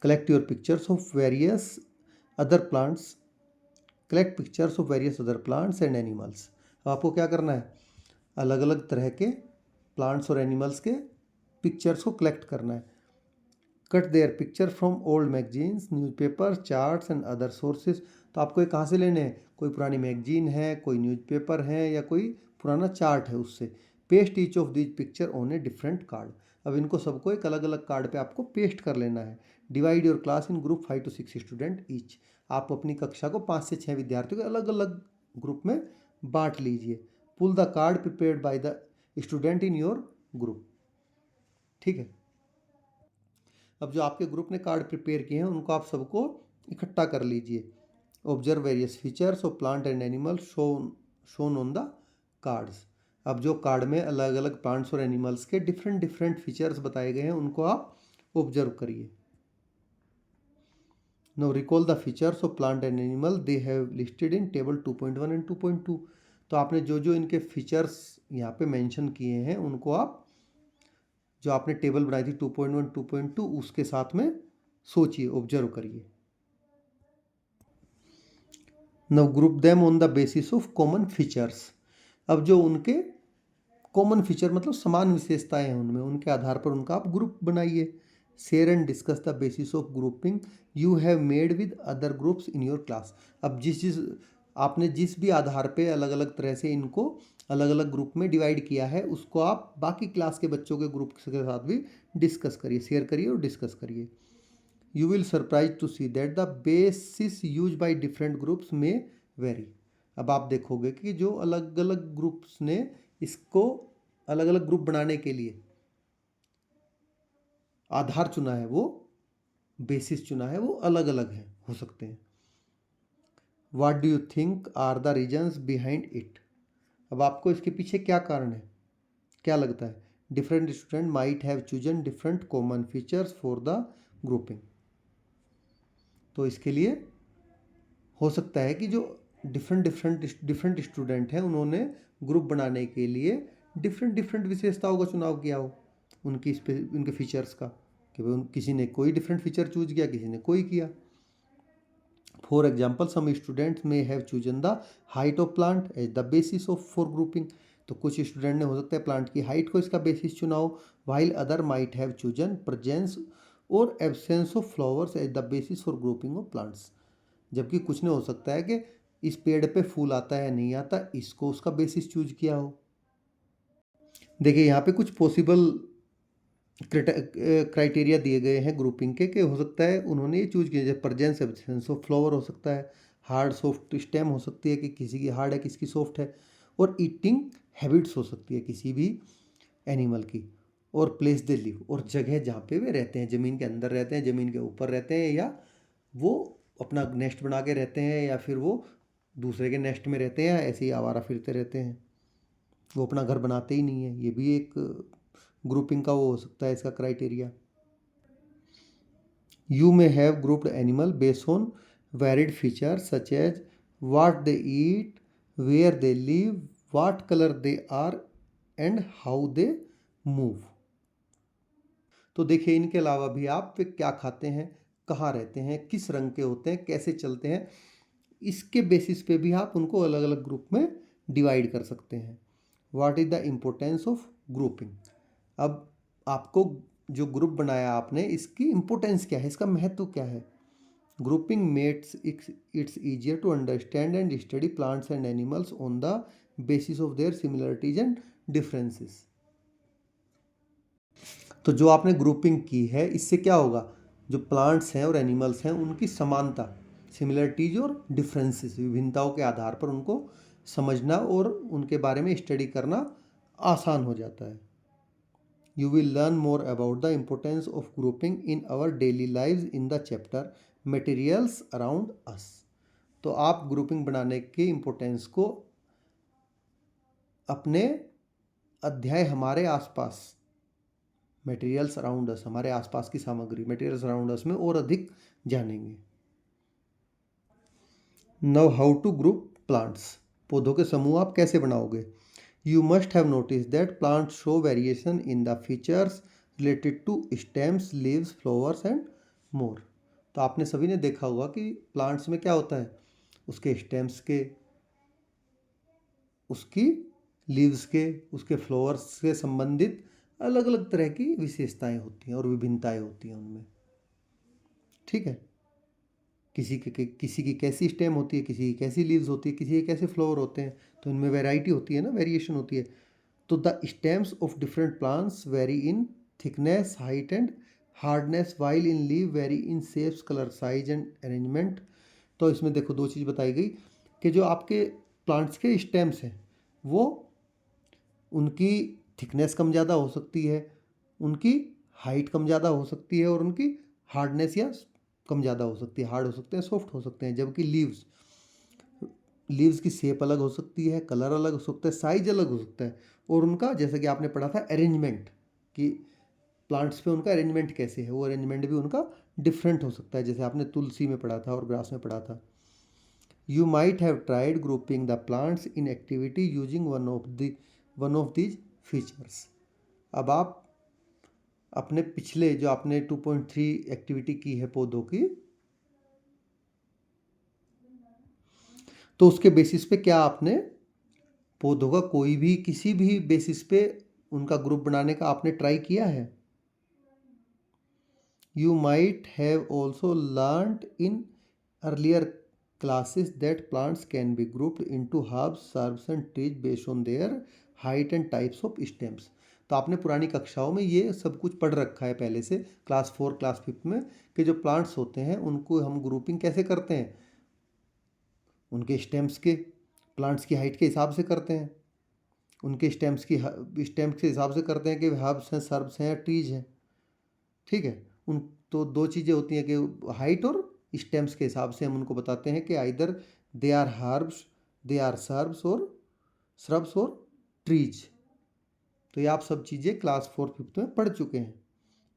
Collect your pictures of various other plants. Collect pictures of various other plants and animals. आपको क्या करना है? अलग अलग तरह के प्लांट्स और एनिमल्स के पिक्चर्स को कलेक्ट करना है। Cut their picture from old magazines, newspaper, charts and other sources. तो आपको ये कहाँ से लेने हैं? कोई पुरानी मैगजीन है, कोई न्यूज़पेपर है, या कोई पुराना चार्ट है, उससे paste each of this picture on a different card. अब इनको सबको एक अलग अलग कार्ड पे आपको पेस्ट कर लेना है। Divide your class in group 5 to 6 student each. आप अपनी कक्षा को 5 से 6 विद्यार्थियों के अलग अलग ग्रुप में बांट लीजिए। Pull the card prepared by the student in your group. ठीक है, अब जो आपके ग्रुप ने कार्ड प्रिपेयर किए हैं उनको आप सबको इकट्ठा कर लीजिए। Observe various features of plant and animal shown on the cards. अब जो कार्ड में अलग अलग प्लांट्स और एनिमल्स के डिफरेंट डिफरेंट फीचर्स बताए गए हैं उनको आप ऑब्जर्व करिए। Now recall the features of plant and animal they have listed in table 2.1 and 2.2। तो आपने जो जो इनके फीचर्स यहाँ पे मेंशन किए हैं उनको आप जो आपने टेबल बनाई थी 2.1 2.2 उसके साथ में सोचिए, ऑब्जर्व करिए। Now group them on the basis of common features. अब जो उनके कॉमन फीचर मतलब समान विशेषताएं हैं उनमें, उनके आधार पर उनका आप ग्रुप बनाइए। Share and discuss the basis of grouping you have made with other groups in your class. अब आपने जिस भी आधार पे अलग अलग तरह से इनको अलग अलग ग्रुप में डिवाइड किया है उसको आप बाकी क्लास के बच्चों के ग्रुप के साथ भी डिस्कस करिए, शेयर करिए और डिस्कस करिए। You will surprise to see that the basis use by different groups may vary. अब आप देखोगे कि जो अलग अलग ग्रुप्स ने इसको अलग अलग ग्रुप बनाने के लिए आधार चुना है, वो बेसिस चुना है, वो अलग अलग है हो सकते हैं। What do you think are the reasons behind it. अब आपको इसके पीछे क्या कारण है, क्या लगता है। Different student might have chosen different common features for the grouping. तो इसके लिए हो सकता है कि जो डिफरेंट स्टूडेंट हैं उन्होंने ग्रुप बनाने के लिए डिफरेंट विशेषताओं का चुनाव किया हो उनके फीचर्स का, कि भाई किसी ने कोई डिफरेंट फीचर चूज किया, किसी ने कोई किया। For example some students may have chosen the height of plant as the basis of for grouping. तो कुछ स्टूडेंट ने हो सकता है प्लांट की हाइट को इसका बेसिस चुना हो, while other might have chosen presence और absence of flowers as the basis for grouping of plants. जबकि कुछ ने हो सकता है कि इस पेड़ पे फूल आता है नहीं आता, इसको उसका बेसिस चूज किया हो। देखिए यहाँ पे कुछ पॉसिबल क्राइटेरिया दिए गए हैं ग्रुपिंग के, हो सकता है उन्होंने ये चूज किया, जैसे प्रेजेंस एब्सेंस ऑफ फ्लावर हो सकता है, हार्ड सॉफ्ट स्टेम हो सकती है कि किसी की हार्ड है किसी की सॉफ्ट है, और ईटिंग हैबिट्स हो सकती है किसी भी एनिमल की, और प्लेस दे लिव और जगह जहाँ पे वे रहते हैं, ज़मीन के अंदर रहते हैं, ज़मीन के ऊपर रहते हैं, या वो अपना नेस्ट बना के रहते हैं, या फिर वो दूसरे के नेस्ट में रहते हैं, ऐसे ही आवारा फिरते रहते हैं, वो अपना घर बनाते ही नहीं है। ये भी एक ग्रुपिंग का वो हो सकता है इसका criteria. You may have grouped animal based on varied features such as what they eat, where they live, what colour they are and how they move. तो देखिए इनके अलावा भी आप क्या खाते हैं, कहाँ रहते हैं, किस रंग के होते हैं, कैसे चलते हैं, इसके बेसिस पे भी आप उनको अलग अलग ग्रुप में डिवाइड कर सकते हैं। What is the importance of grouping. अब आपको जो ग्रुप बनाया आपने, इसकी इम्पोर्टेंस क्या है, इसका महत्व क्या है। Grouping makes its easier to understand and study plants and animals on the basis of their similarities and differences. तो जो आपने ग्रुपिंग की है इससे क्या होगा, जो प्लांट्स हैं और एनिमल्स हैं उनकी समानता, सिमिलरिटीज और डिफरेंसेस, विभिन्नताओं के आधार पर उनको समझना और उनके बारे में स्टडी करना आसान हो जाता है। You will learn more about the importance of grouping in our daily lives in the chapter Materials Around Us। तो आप ग्रुपिंग बनाने के इम्पोर्टेंस को अपने अध्याय हमारे आसपास, मटेरियल्स अराउंड अस, हमारे आसपास की सामग्री मटेरियल्स अराउंड अस में और अधिक जानेंगे। Now how to group plants. पौधों के समूह आप कैसे बनाओगे। You must have noticed that plants show variation in the features related to stems, leaves, flowers and more। तो आपने सभी ने देखा होगा कि प्लांट्स में क्या होता है, उसके स्टेम्स के, उसकी लीव्स के, उसके फ्लावर्स से संबंधित अलग अलग तरह की विशेषताएं होती हैं और विभिन्नताएं होती हैं उनमें। ठीक है, किसी की कैसी स्टेम होती है, किसी की कैसी लीव्स होती है, किसी के कैसे फ्लावर होते हैं, तो इनमें वैरायटी होती है ना, वेरिएशन होती है। तो the stems of different plants very in thickness, height and hardness, while in leave very in shapes, colour, size and arrangement. तो इसमें देखो दो चीज़ बताई गई कि जो आपके प्लांट्स के स्टेम्स हैं वो उनकी थिकनेस कम ज़्यादा हो सकती है, उनकी हाइट कम ज़्यादा हो सकती है और उनकी हार्डनेस या कम ज़्यादा हो सकती है, हार्ड हो सकते हैं, सॉफ्ट हो सकते हैं। जबकि लीव्स की शेप अलग हो सकती है, कलर अलग हो सकता है, साइज अलग हो सकता है और उनका जैसा कि आपने पढ़ा था अरेंजमेंट कि प्लांट्स पे उनका अरेंजमेंट कैसे है, वो अरेंजमेंट भी उनका डिफरेंट हो सकता है, जैसे आपने तुलसी में पढ़ा था और ग्रास में पढ़ा था। You might have tried grouping the plants in activity using one of these features. अब आप अपने पिछले जो आपने 2.3 एक्टिविटी की है पौधों की, तो उसके बेसिस पे क्या आपने पौधों का कोई भी किसी भी बेसिस पे उनका ग्रुप बनाने का आपने ट्राई किया है? You might have also learned in earlier classes that plants can be grouped into herbs, shrubs and trees based on their height and types of stems. तो आपने पुरानी कक्षाओं में ये सब कुछ पढ़ रखा है पहले से, क्लास 4 क्लास 5 में, कि जो प्लांट्स होते हैं उनको हम ग्रुपिंग कैसे करते हैं, उनके स्टेम्स के, प्लांट्स की हाइट के हिसाब से करते हैं, उनके स्टेम्स के हिसाब से करते हैं कि हर्ब्स हैं, सर्ब्स हैं या ट्रीज हैं। ठीक है, उन तो दो चीज़ें होती हैं कि हाइट और स्टेम्स के हिसाब से हम उनको बताते हैं कि either they are herbs, they are shrubs और श्रब्स और ट्रीज। तो ये आप सब चीज़ें क्लास 4 5 में पढ़ चुके हैं।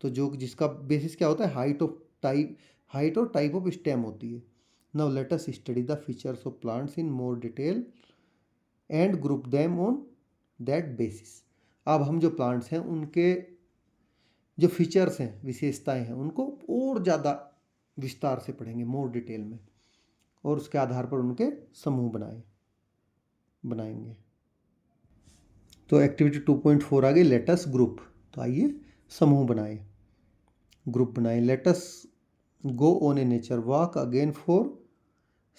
तो जो जिसका बेसिस क्या होता है, हाइट और टाइप ऑफ स्टेम होती है। Now let us study the features of plants in more detail and group them on that basis. अब हम जो प्लांट्स हैं उनके जो फीचर्स हैं, विशेषताएं हैं, उनको और ज़्यादा विस्तार से पढ़ेंगे, मोर डिटेल में, और उसके आधार पर उनके समूह बनाएंगे। तो एक्टिविटी 2.4 आ गई, लेटस ग्रुप। तो आइए समूह ग्रुप बनाएं। Let's go on a nature walk again for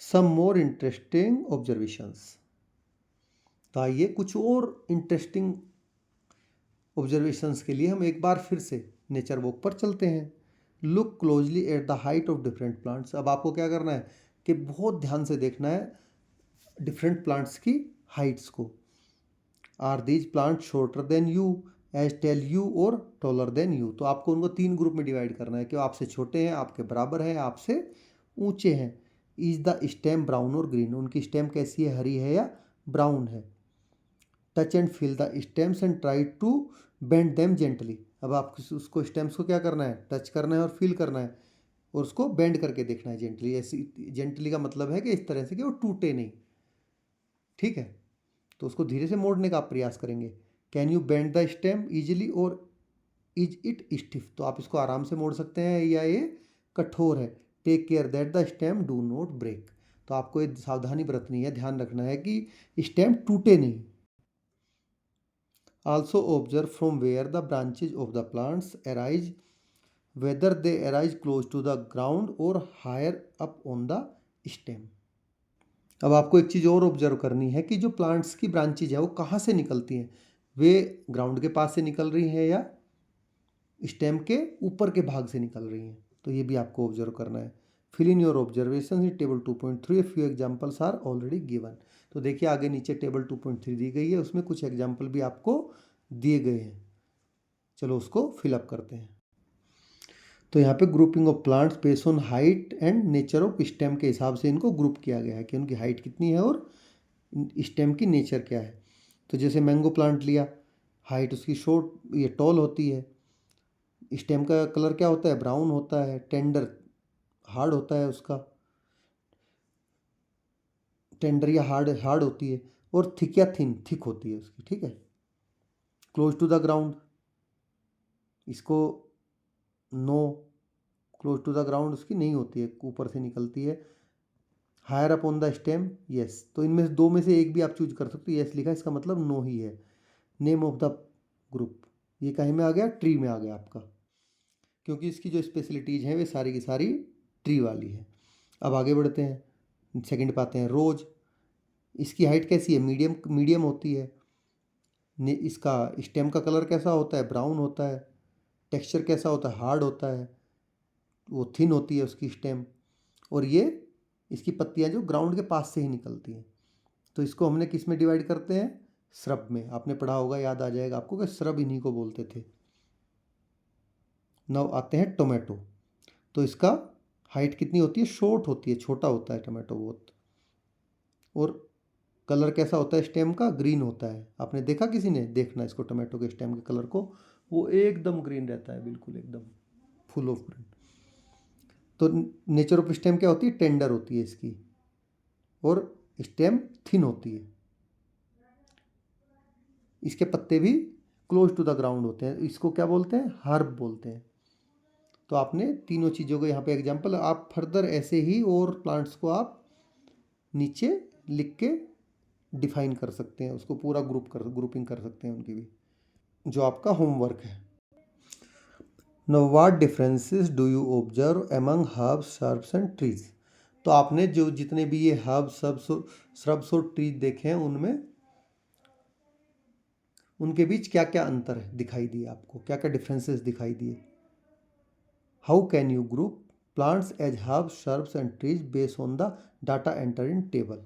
some more interesting observations. तो आइए कुछ और इंटरेस्टिंग ऑब्जर्वेशंस के लिए हम एक बार फिर से नेचर वॉक पर चलते हैं। Look closely at the height of different plants. अब आपको क्या करना है कि बहुत ध्यान से देखना है डिफरेंट प्लांट्स की हाइट्स को। Are these plant shorter than you, as tall you or taller than you. तो आपको उनको 3 ग्रुप में डिवाइड करना है कि आपसे छोटे हैं, आपके बराबर हैं, आपसे ऊंचे हैं। Is the stem brown or green, उनकी स्टेम कैसी है, हरी है या ब्राउन है। Touch and feel the stems and try to bend them gently. अब आप उसको स्टेम्स को क्या करना है, टच करना है और फील करना है और उसको बेंड करके देखना है जेंटली। ऐसी जेंटली का मतलब है कि इस तरह से कि वो टूटे नहीं। ठीक है, तो उसको धीरे से मोड़ने का आप प्रयास करेंगे। Can you bend the stem easily और इज इट स्टिफ। तो आप इसको आराम से मोड़ सकते हैं या ये कठोर है। Take care that the stem do not break. तो आपको ये सावधानी बरतनी है, ध्यान रखना है कि स्टेम टूटे नहीं। Also observe from where the branches of the plants arise, whether they arise close to the ground or higher up on the stem. अब आपको एक चीज़ और ऑब्जर्व करनी है कि जो प्लांट्स की ब्रांचेज है वो कहाँ से निकलती हैं, वे ग्राउंड के पास से निकल रही हैं या स्टेम के ऊपर के भाग से निकल रही हैं। तो ये भी आपको ऑब्जर्व करना है। Fill in your observation in table 2.3, few examples are already given. तो देखिए आगे नीचे टेबल 2.3 दी गई है, उसमें कुछ एग्जाम्पल भी आपको दिए गए हैं। चलो उसको फिलअप करते हैं। तो यहाँ पे grouping of plants based on height and nature of stem के हिसाब से इनको ग्रुप किया गया है कि उनकी हाइट कितनी है और स्टेम की नेचर क्या है। तो जैसे मैंगो प्लांट लिया, हाइट उसकी शॉर्ट ये टॉल होती है, स्टेम का कलर क्या होता है, ब्राउन होता है, टेंडर हार्ड होता है उसका, टेंडर या हार्ड होती है, और थिक या थिक होती है उसकी। ठीक है, क्लोज टू द ग्राउंड, इसको no, close to the ground उसकी नहीं होती है, ऊपर से निकलती है। Higher up on the stem, yes. तो इनमें से दो में से एक भी आप चूज कर सकते हो। यस लिखा, इसका मतलब नो ही है। नेम ऑफ द ग्रुप, ये कहीं में आ गया, ट्री में आ गया आपका, क्योंकि इसकी जो स्पेशलिटीज हैं वे सारी की सारी ट्री वाली है। अब आगे बढ़ते हैं, सेकंड पे आते हैं रोज। इसकी हाइट कैसी है, मीडियम मीडियम होती है। इसका स्टेम का कलर कैसा होता है, ब्राउन होता है। टेक्सचर कैसा होता है, हार्ड होता है, वो थिन होती है उसकी स्टेम। और ये इसकी पत्तियां जो ग्राउंड के पास से ही निकलती हैं। तो इसको हमने किस में डिवाइड करते हैं, श्रब में। आपने पढ़ा होगा, याद आ जाएगा आपको कि श्रब इन्हीं को बोलते थे। नाउ आते हैं टोमेटो। तो इसका हाइट कितनी होती है, शॉर्ट होती है, छोटा होता है टोमेटो बहुत। और कलर कैसा होता है स्टेम का, ग्रीन होता है। आपने देखा, किसी ने देखना इसको, टोमेटो के स्टेम के कलर को, वो एकदम ग्रीन रहता है, बिल्कुल एकदम फुल ऑफ ग्रीन। तो नेचर ऑफ स्टेम क्या होती है, टेंडर होती है इसकी, और स्टेम थिन होती है। इसके पत्ते भी क्लोज टू द ग्राउंड होते हैं। इसको क्या बोलते हैं, हर्ब बोलते हैं। तो आपने तीनों चीज़ों को यहाँ पे एग्जांपल, आप फर्दर ऐसे ही और प्लांट्स को आप नीचे लिख के डिफाइन कर सकते हैं, उसको पूरा ग्रुपिंग कर सकते हैं उनकी भी, जो आपका होमवर्क है। Now what differences do you observe among herbs, shrubs and trees. तो आपने जो जितने भी ये हर्ब्स, श्रब्स और ट्रीज देखे हैं, उनमें उनके बीच क्या क्या अंतर है दिखाई दिए आपको, क्या क्या डिफरेंसेस दिखाई दिए। How can you group plants as herbs, shrubs and trees based on the data enter in table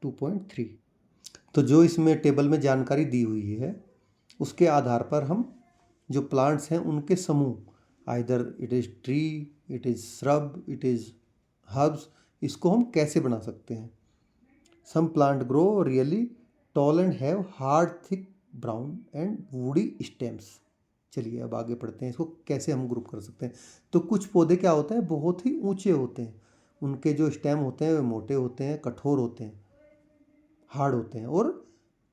2.3। तो जो इसमें टेबल में जानकारी दी हुई है, उसके आधार पर हम जो प्लांट्स हैं उनके समूह, either it is tree, it is shrub, it is herbs, इसको हम कैसे बना सकते हैं। Some plant grow really tall and have hard thick brown and woody stems. चलिए अब आगे पढ़ते हैं, इसको कैसे हम ग्रुप कर सकते हैं। तो कुछ पौधे क्या होते हैं, बहुत ही ऊंचे होते हैं, उनके जो स्टेम होते हैं वे मोटे होते हैं, कठोर होते हैं, हार्ड होते हैं, और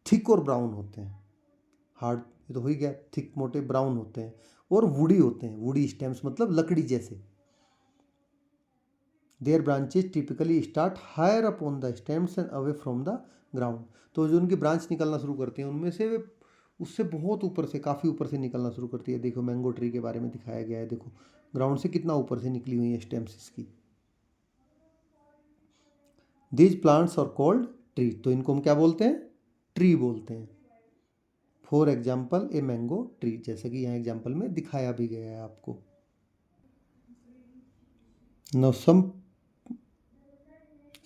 थिक और ब्राउन होते हैं। हार्ड ये तो हो ही गया, थिक मोटे ब्राउन होते हैं, और वुडी होते हैं, वुडी स्टेम्स मतलब लकड़ी जैसे। Their branches typically start higher up on the stems and away from the ground. तो जो उनकी ब्रांच निकलना शुरू करती हैं, उनमें से वे उससे बहुत ऊपर से, काफ़ी ऊपर से निकलना शुरू करती है। देखो मैंगो ट्री के बारे में दिखाया गया है, देखो ग्राउंड से कितना ऊपर से निकली हुई है स्टेम्स इसकी। These plants are called tree. तो इनको हम क्या बोलते हैं, ट्री बोलते हैं। For example a mango tree, जैसे कि यहाँ एग्जाम्पल में दिखाया भी गया है आपको। Now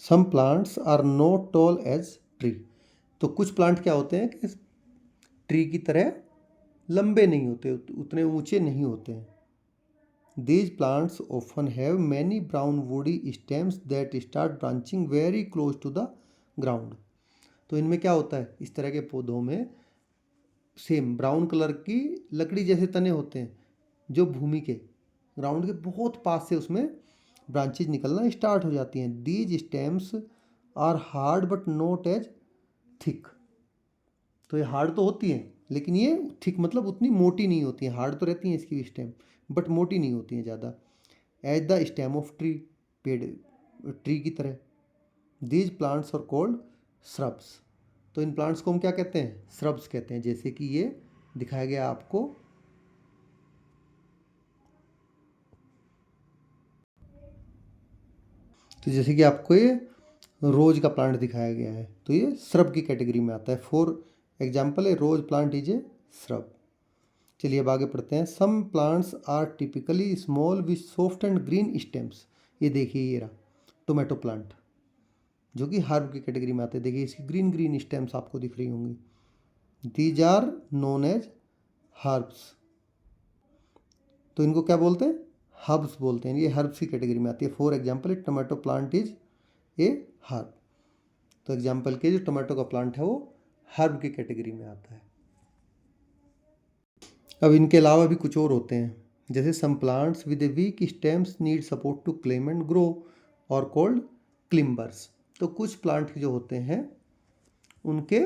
some plants are not tall as tree. तो कुछ प्लांट क्या होते हैं कि ट्री की तरह लंबे नहीं होते, उतने ऊंचे नहीं होते हैं। These plants often have many brown woody stems that start branching very close to the ground. तो इनमें क्या होता है, इस तरह के पौधों में सेम ब्राउन कलर की लकड़ी जैसे तने होते हैं, जो भूमि के, ग्राउंड के बहुत पास से उसमें ब्रांचेज निकलना स्टार्ट हो जाती हैं। These stems are hard but not as thick. तो ये हार्ड तो होती हैं, लेकिन ये थिक मतलब उतनी मोटी नहीं होती हैं। हार्ड तो रहती हैं इसकी भी स्टेम, बट मोटी नहीं होती हैं ज़्यादा। As the stem of tree, पेड़ ट्री की तरह। These plants are called shrubs. तो इन प्लांट्स को हम क्या कहते हैं, श्रब्स कहते हैं। जैसे कि ये दिखाया गया आपको, तो जैसे कि आपको ये रोज का प्लांट दिखाया गया है, तो ये श्रब की कैटेगरी में आता है। For example a rose plant is a shrub. चलिए अब आगे पढ़ते हैं। Some plants are typically small with soft and green stems. ये देखिए, ये रहा टोमेटो प्लांट, जो कि हर्ब की कैटेगरी में आते हैं। देखिए इसकी ग्रीन ग्रीन स्टेम्स आपको दिख रही होंगी। These are known as herbs. तो इनको क्या बोलते हैं, हर्ब्स बोलते हैं। ये हर्ब्स की कैटेगरी में आती है। For example A tomato plant is A herb. तो एग्जाम्पल के जो टोमेटो का प्लांट है वो हर्ब की कैटेगरी में आता है। अब इनके अलावा भी कुछ और होते हैं, जैसे some plants with a weak stems need support to climb and grow और कॉल्ड क्लिम्बर्स। तो कुछ प्लांट जो होते हैं उनके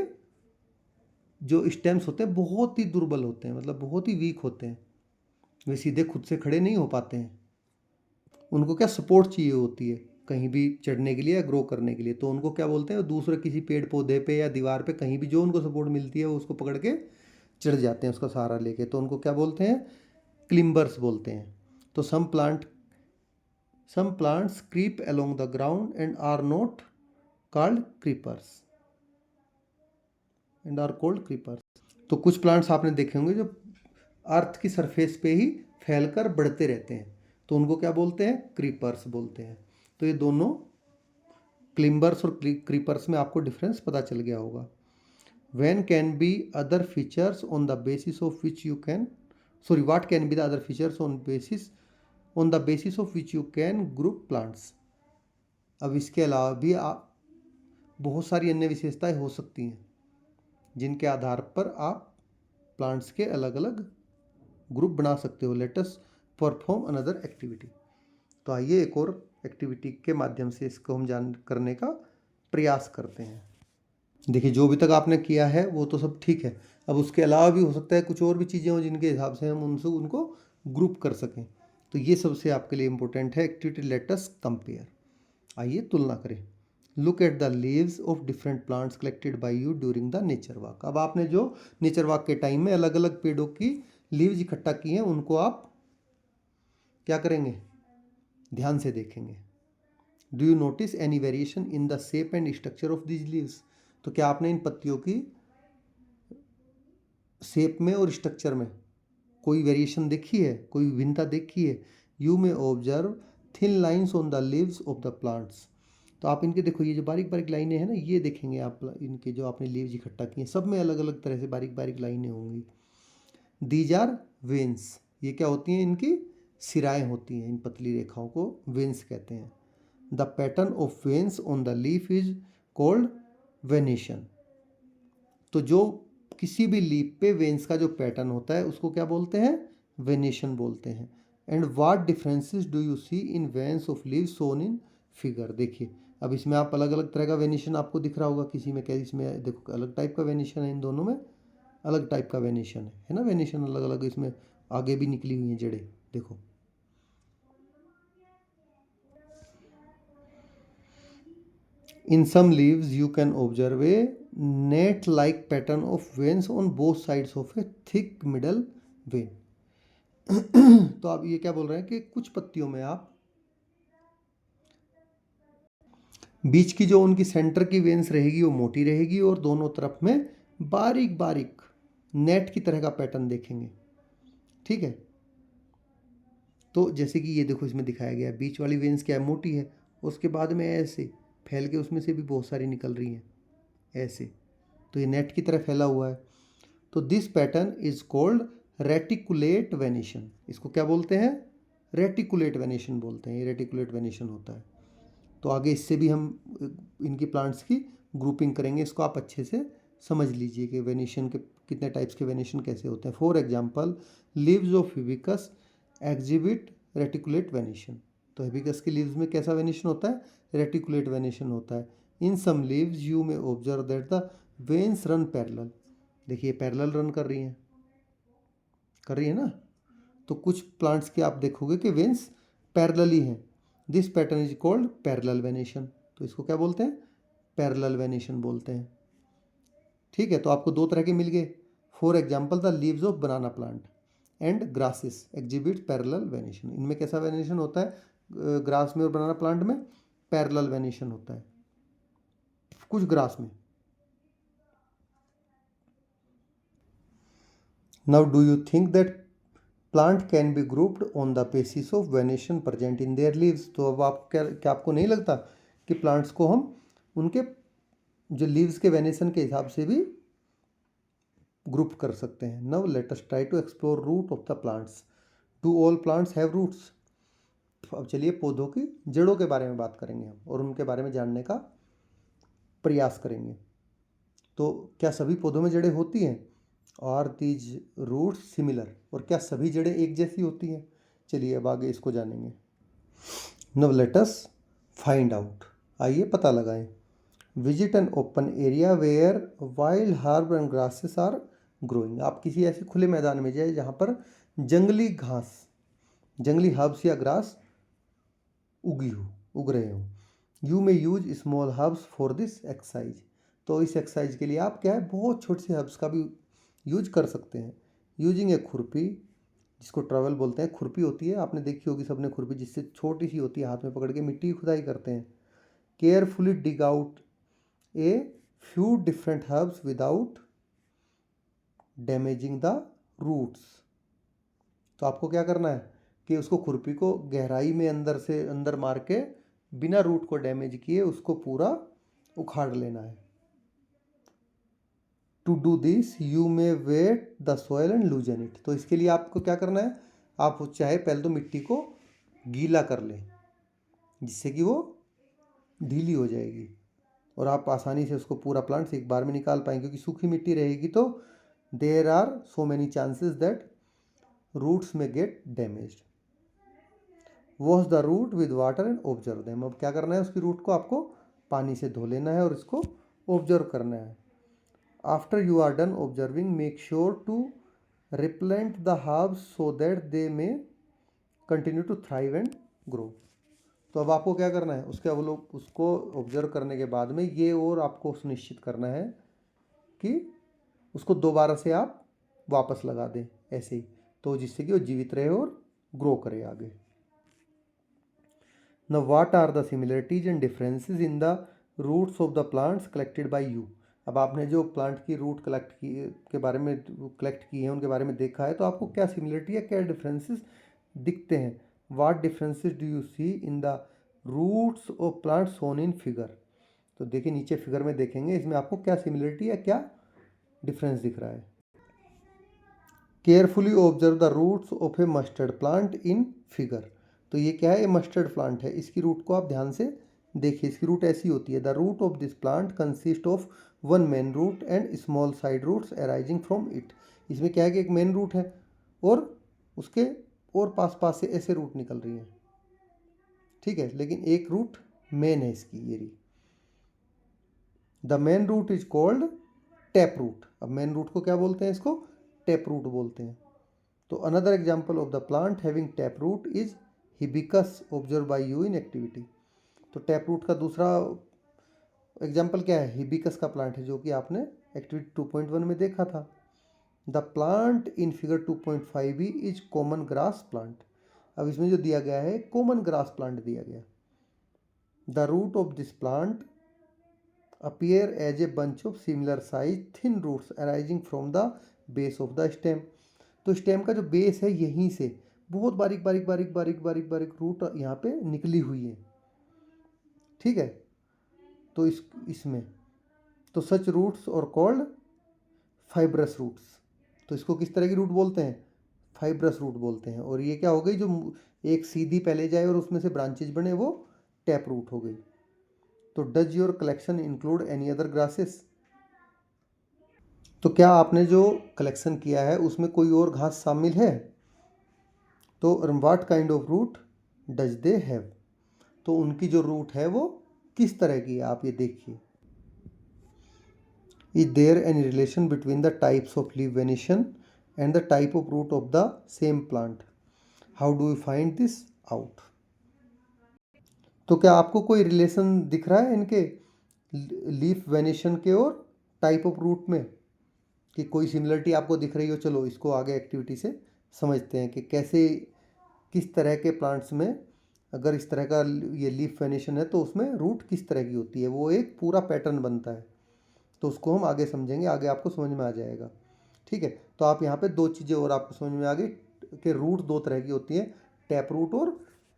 जो स्टेम्स होते हैं बहुत ही दुर्बल होते हैं, मतलब बहुत ही वीक होते हैं, वे सीधे खुद से खड़े नहीं हो पाते हैं। उनको क्या सपोर्ट चाहिए होती है कहीं भी चढ़ने के लिए या ग्रो करने के लिए। तो उनको क्या बोलते हैं, दूसरे किसी पेड़ पौधे पे या दीवार पे कहीं भी जो उनको सपोर्ट मिलती है वो उसको पकड़ के चढ़ जाते हैं उसका सहारा लेके। तो उनको क्या बोलते हैं, क्लिम्बर्स बोलते हैं। तो some plants creep along the ground and are not called creepers and are called creepers. तो कुछ प्लांट्स आपने देखे होंगे जो अर्थ की सरफेस पे ही फैलकर बढ़ते रहते हैं, तो उनको क्या बोलते हैं? क्रीपर्स बोलते हैं। तो ये दोनों क्लिम्बर्स और क्रीपर्स में आपको डिफरेंस पता चल गया होगा। When can be other features on the basis of which you can, sorry, what can be the other features on the basis of which you can group plants? अब इसके अलावा भी आप बहुत सारी अन्य विशेषताएं हो सकती हैं जिनके आधार पर आप प्लांट्स के अलग अलग ग्रुप बना सकते हो। Let us perform another activity. तो आइए एक और एक्टिविटी के माध्यम से इसको हम जान करने का प्रयास करते हैं। देखिए, जो अभी तक आपने किया है वो तो सब ठीक है। अब उसके अलावा भी हो सकता है कुछ और भी चीज़ें हों जिनके हिसाब से हम उनको ग्रुप कर सकें। तो ये सबसे आपके लिए इम्पोर्टेंट है एक्टिविटी। Late us compare. आइए तुलना करें। Look at the leaves of different plants collected by you during the nature walk. अब आपने जो नेचर वॉक के टाइम में अलग अलग पेड़ों की लीव्स इकट्ठा की हैं उनको आप क्या करेंगे? ध्यान से देखेंगे। Do you notice any variation in the shape and structure of these leaves? तो क्या आपने इन पत्तियों की शेप में और स्ट्रक्चर में कोई वेरिएशन देखी है, कोई विभिन्नता देखी है? You may observe thin lines on the leaves of the plants. तो आप इनके देखो, ये जो बारीक बारीक लाइनें हैं ना, ये देखेंगे आप इनके जो आपने लीव्स इकट्ठा किए हैं सब में अलग अलग तरह से बारीक बारीक लाइनें होंगी। These are veins. ये क्या होती हैं? इनकी सिराएँ होती हैं। इन पतली रेखाओं को वेन्स कहते हैं। The pattern of veins on the leaf is called venation. तो जो किसी भी लीफ पे वेन्स का जो पैटर्न होता है उसको क्या बोलते हैं? वेनेशन बोलते हैं। And what differences do you see in veins of leave shown in figure? देखिए, अब इसमें आप अलग अलग तरह का वेनेशन आपको दिख रहा होगा। किसी में क्या, इसमें देखो अलग टाइप का वेनेशन है, इन दोनों में अलग टाइप का वेनेशन है ना? वेनेशन अलग अलग, इसमें आगे भी निकली हुई हैं जड़ें, देखो। In some leaves you can observe a net-like pattern of veins on both sides of a thick middle vein. तो आप ये क्या बोल रहे हैं कि कुछ पत्तियों में आप बीच की जो उनकी सेंटर की वेन्स रहेगी वो मोटी रहेगी और दोनों तरफ में बारीक बारीक नेट की तरह का पैटर्न देखेंगे। ठीक है, तो जैसे कि ये देखो इसमें दिखाया गया है, बीच वाली वेन्स क्या है? मोटी है। उसके बाद में ऐसे फैल के उसमें से भी बहुत सारी निकल रही हैं ऐसे, तो ये नेट की तरह फैला हुआ है। तो this pattern is called reticulate venation. इसको क्या बोलते हैं? रेटिकुलेट वेनेशन बोलते हैं। ये रेटिकुलेट वेनेशन होता है। तो आगे इससे भी हम इनकी प्लांट्स की ग्रुपिंग करेंगे। इसको आप अच्छे से समझ लीजिए कि वेनेशन के कितने टाइप्स के वेनेशन कैसे होते हैं। For example, leaves of hibiscus exhibit reticulate venation. तो हिबिस्कस की लीव्स में कैसा वेनेशन होता है? रेटिकुलेट वेनेशन होता है। इन सम लीव्स यू में observe that the veins run parallel. देखिए पैरेलल रन कर रही है ना? तो कुछ प्लांट्स के आप देखोगे कि वेन्स पैरेलल ही हैं। This pattern is called parallel venation. तो इसको क्या बोलते हैं? पैरेलल वेनेशन बोलते हैं। ठीक है, तो आपको दो तरह के मिल गए। For example, the leaves of banana plant and grasses exhibit parallel venation. इनमें कैसा वेनेशन होता है? ग्रास में और बनाना प्लांट में पैरेलल वेनेशन होता है, कुछ ग्रास में। Now do you think that plant can be grouped on the basis of venation present in their leaves? तो अब आप क्या आपको नहीं लगता कि प्लांट्स को हम उनके जो लीव्स के वेनेशन के हिसाब से भी ग्रुप कर सकते हैं? Now let us try to explore root of the plants. Do all plants have roots? अब चलिए पौधों की जड़ों के बारे में बात करेंगे हम और उनके बारे में जानने का प्रयास करेंगे। तो क्या सभी पौधों में जड़ें होती हैं? Are these roots similar? और क्या सभी जड़ें एक जैसी होती हैं? चलिए अब आगे इसको जानेंगे। Now let us find out. आइए पता लगाएं। Visit an open area where wild herb and grasses are growing. आप किसी ऐसे खुले मैदान में जाए जहाँ पर जंगली घास, जंगली हर्ब्स या ग्रास उग रहे हों। You may use small herbs for this exercise. तो इस एक्सरसाइज के लिए आप क्या है, बहुत छोटे से हर्ब्स का भी यूज कर सकते हैं। यूजिंग ए खुरपी, जिसको ट्रैवल बोलते हैं, खुरपी होती है, आपने देखी होगी सबने खुरपी, जिससे छोटी सी होती है, हाथ में पकड़ के मिट्टी की खुदाई करते हैं। Carefully dig out a few different herbs without damaging the roots. तो आपको क्या करना है कि उसको खुरपी को गहराई में अंदर से अंदर मार के बिना रूट को डैमेज किए उसको पूरा उखाड़ लेना है। To do this you may wet the soil and loosen it. तो इसके लिए आपको क्या करना है, आप चाहे पहले तो मिट्टी को गीला कर लें जिससे कि वो ढीली हो जाएगी और आप आसानी से उसको पूरा प्लांट एक बार में निकाल पाएंगे, क्योंकि सूखी मिट्टी रहेगी तो there are so many chances that roots may get damaged. Wash the root with water and observe them. अब क्या करना है, उसकी रूट को आपको पानी से धो लेना है और इसको ऑब्जर्व करना है। After you are done observing make sure to replant the herbs so that they may continue to thrive and grow. तो अब आपको क्या करना है, उसको ऑब्जर्व करने के बाद में ये और आपको सुनिश्चित करना है कि उसको दोबारा से आप वापस लगा दें ऐसे ही, तो जिससे कि वो जीवित रहे और ग्रो करे आगे। Now what are the similarities and differences in the roots of the plants collected by you? अब आपने जो प्लांट की रूट के बारे में कलेक्ट की है उनके बारे में देखा है, तो आपको क्या सिमिलरिटी है, क्या डिफरेंसेस दिखते हैं। What differences do you see in the roots of plants shown in figure? तो देखिए नीचे फिगर में देखेंगे इसमें आपको क्या सिमिलरिटी है, क्या डिफरेंस दिख रहा है। Carefully observe the roots of a mustard plant in figure. तो ये क्या है, ये मस्टर्ड प्लांट है, इसकी रूट को आप ध्यान से देखिए। इसकी रूट ऐसी होती है, the root of this plant consist of one main root and small side roots arising from it. इसमें क्या है कि एक मेन रूट है और उसके और पास पास से ऐसे रूट निकल रही हैं, ठीक है, लेकिन एक रूट मेन है इसकी, ये रही। The main root is called tap root. अब मेन रूट को क्या बोलते हैं, इसको टैप रूट बोलते हैं। तो another example of the plant having tap root is hibiscus observe by you in activity. तो टैप रूट का दूसरा एग्जाम्पल क्या है, हिबिकस का प्लांट है, जो कि आपने एक्टिविटी 2.1 में देखा था। The plant in figure 2.5 is common grass plant. अब इसमें जो दिया गया है कॉमन ग्रास प्लांट दिया गया। The root of this plant appear as a bunch of similar size thin roots arising from the base of the stem. तो स्टेम का जो बेस है यहीं से बहुत बारीक बारीक बारीक बारीक बारीक बारीक रूट यहाँ पे निकली हुई है, ठीक है। तो इसमें तो सच रूट्स और कॉल्ड फाइब्रस रूट्स। तो इसको किस तरह की रूट बोलते हैं, फाइब्रस रूट बोलते हैं। और ये क्या हो गई, जो एक सीधी पहले जाए और उसमें से ब्रांचेज बने वो टैप रूट हो गई। तो does your collection include any other grasses. तो क्या आपने जो कलेक्शन किया है उसमें कोई और घास शामिल है। तो what kind of root does they have. तो उनकी जो रूट है वो किस तरह की है, आप ये देखिए। Is there any relation between the types of leaf venation and the type of root of the same plant. How do you find this out. तो क्या आपको कोई रिलेशन दिख रहा है इनके लीफ वेनेशन के और टाइप ऑफ रूट में, कि कोई सिमिलरिटी आपको दिख रही हो। चलो इसको आगे एक्टिविटी से समझते हैं कि कैसे किस तरह के प्लांट्स में अगर इस तरह का ये लीफ वेनेशन है तो उसमें रूट किस तरह की होती है, वो एक पूरा पैटर्न बनता है। तो उसको हम आगे समझेंगे, आगे आपको समझ में आ जाएगा, ठीक है। तो आप यहाँ पे दो चीज़ें और आपको समझ में आ गई कि रूट दो तरह की होती हैं, टैप रूट और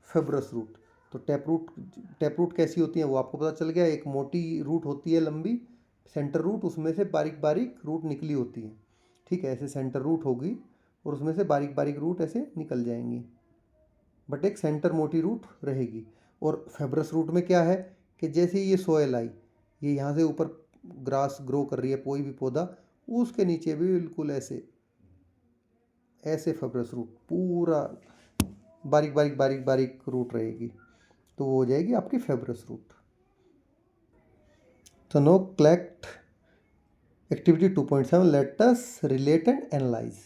फाइब्रस रूट। तो टैप रूट कैसी होती है वो आपको पता चल गया। एक मोटी रूट होती है लंबी सेंटर रूट, उसमें से बारीक बारीक रूट निकली होती है, ठीक है। ऐसे सेंटर रूट होगी और उसमें से बारीक बारीक रूट ऐसे निकल जाएंगी, बट एक सेंटर मोटी रूट रहेगी। और फाइब्रस रूट में क्या है कि जैसे ये सोयल आई, ये यहाँ से ऊपर ग्रास ग्रो कर रही है, कोई भी पौधा, उसके नीचे भी बिल्कुल ऐसे ऐसे फाइब्रस रूट पूरा बारीक बारीक बारीक बारीक रूट रहेगी, तो वो हो जाएगी आपकी फाइब्रस रूट। तो no collect activity 2.7 let us relate and analyse.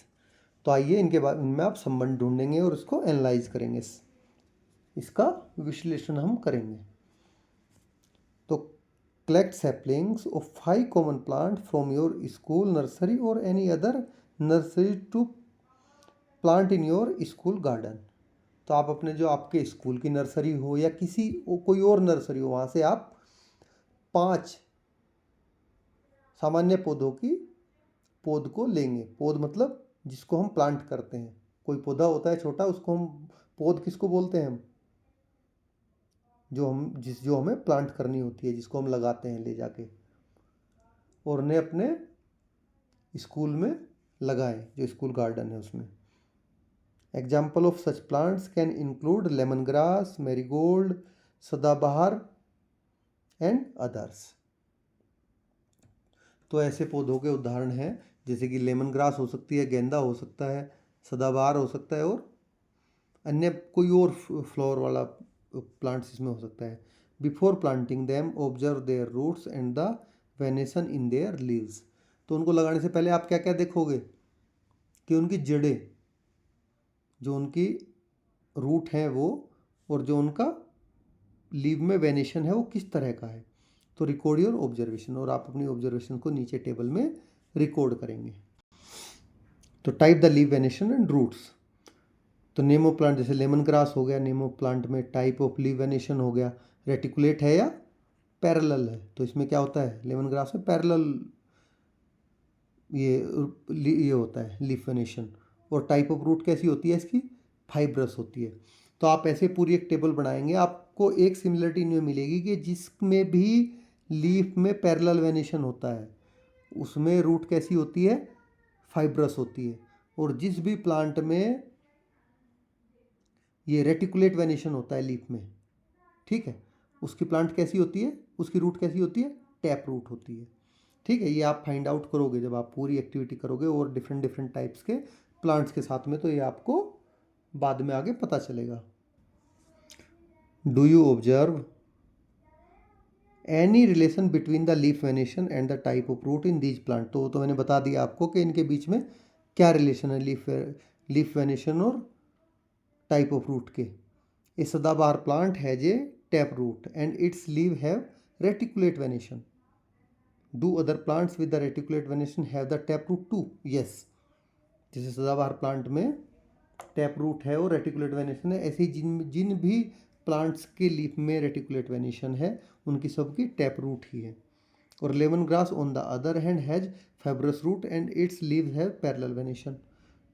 तो आइए इनमें आप संबंध ढूंढेंगे और इसको एनालाइज करेंगे, इसका विश्लेषण हम करेंगे। तो collect saplings of 5 common plant from your school nursery और any other nursery to plant in your school garden. तो आप अपने जो आपके स्कूल की नर्सरी हो या कोई और नर्सरी हो, वहाँ से आप 5 सामान्य पौधों की पौध को लेंगे। पौध मतलब जिसको हम प्लांट करते हैं, कोई पौधा होता है छोटा, उसको हम पौध किसको बोलते हैं हम, जो हमें प्लांट करनी होती है, जिसको हम लगाते हैं ले जाके, और उन्हें अपने स्कूल में लगाएं, जो स्कूल गार्डन है उसमें। Example of such plants can include lemon grass, marigold, सदाबहार एंड अदर्स। तो ऐसे पौधों के उदाहरण हैं जैसे कि लेमन ग्रास हो सकती है, गेंदा हो सकता है, सदाबहार हो सकता है, और अन्य कोई और फ्लावर वाला प्लांट्स इसमें हो सकता है। Before planting them observe their roots and the venation in their leaves. तो उनको लगाने से पहले आप क्या क्या देखोगे कि उनकी जड़ें, जो उनकी रूट हैं वो, और जो उनका लीव में वेनेशन है वो किस तरह का है। तो रिकॉर्ड योर ऑब्जर्वेशन, और आप अपनी ऑब्जर्वेशन को नीचे टेबल में रिकॉर्ड करेंगे। तो type the leave venation and roots. तो नेम ऑफ प्लांट, जैसे लेमन ग्रास हो गया, नेम ऑफ प्लांट में टाइप ऑफ लीव वेनेशन हो गया, रेटिकुलेट है या पैरेलल है। तो इसमें क्या होता है, लेमन ग्रास में पैरेलल ये होता है लीफ वेनेशन। और टाइप ऑफ रूट कैसी होती है इसकी, फाइब्रस होती है। तो आप ऐसे पूरी एक टेबल बनाएंगे, आपको एक सिमिलरिटी इनमें मिलेगी कि जिसमें भी लीफ में पैरेलल वेनेशन होता है उसमें रूट कैसी होती है, फाइब्रस होती है। और जिस भी प्लांट में ये रेटिकुलेट वेनेशन होता है लीफ में, ठीक है, उसकी प्लांट कैसी होती है, उसकी रूट कैसी होती है, टैप रूट होती है। ठीक है, ये आप फाइंड आउट करोगे जब आप पूरी एक्टिविटी करोगे और डिफरेंट डिफरेंट टाइप्स के प्लांट्स के साथ में, तो ये आपको बाद में आगे पता चलेगा। Do you observe any relation between the leaf venation and the type of root in these plant. तो मैंने बता दिया आपको कि इनके बीच में क्या रिलेशन है लीफ वेनेशन और टाइप ऑफ रूट के। ए सदाबहार plant has a tap root and its leave have reticulate venation. Do other plants with the reticulate venation have the tap root too? Yes. जैसे सदाबहार प्लांट में टैप रूट है और रेटिकुलेट वेनेशन है, ऐसे ही जिन भी प्लांट्स के लीफ में रेटिकुलेट वेनेशन है उनकी सबकी टैप रूट ही है। और lemon grass on the other hand has fibrous root and its leaves have parallel venation.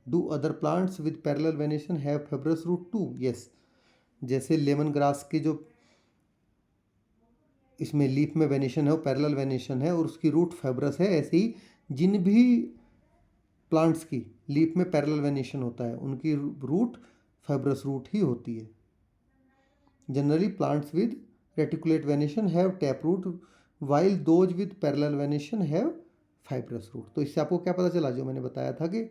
Do other plants with parallel venation have fibrous root too? Yes. जैसे लेमन ग्रास के जो इसमें लीफ में वेनेशन है वो पैरेलल वेनेशन है और उसकी रूट फाइब्रस है, ऐसे ही जिन भी प्लांट्स की लीफ में पैरेलल वेनेशन होता है उनकी रूट फाइब्रस रूट ही होती है। Generally plants with reticulate venation have tap root while those with parallel venation have fibrous root. तो इससे आपको क्या पता चला, जो मैंने बताया था कि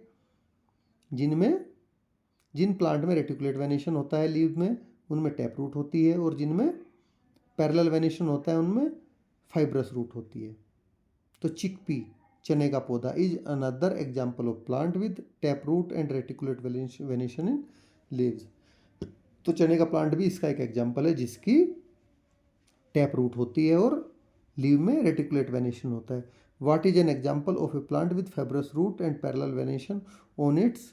जिन प्लांट में रेटिकुलेट वेनेशन होता है लीव में उनमें टैप रूट होती है, और जिनमें पैरेलल वेनेशन होता है उनमें फाइब्रस रूट होती है। तो चिकपी, चने का पौधा, is another example of plant with tap root and reticulate venation in leaves. तो चने का प्लांट भी इसका एक एग्जाम्पल है जिसकी टैप रूट होती है और लीव में रेटिकुलेट वेनेशन होता है। What is an example of a plant with fibrous root and parallel venation on its,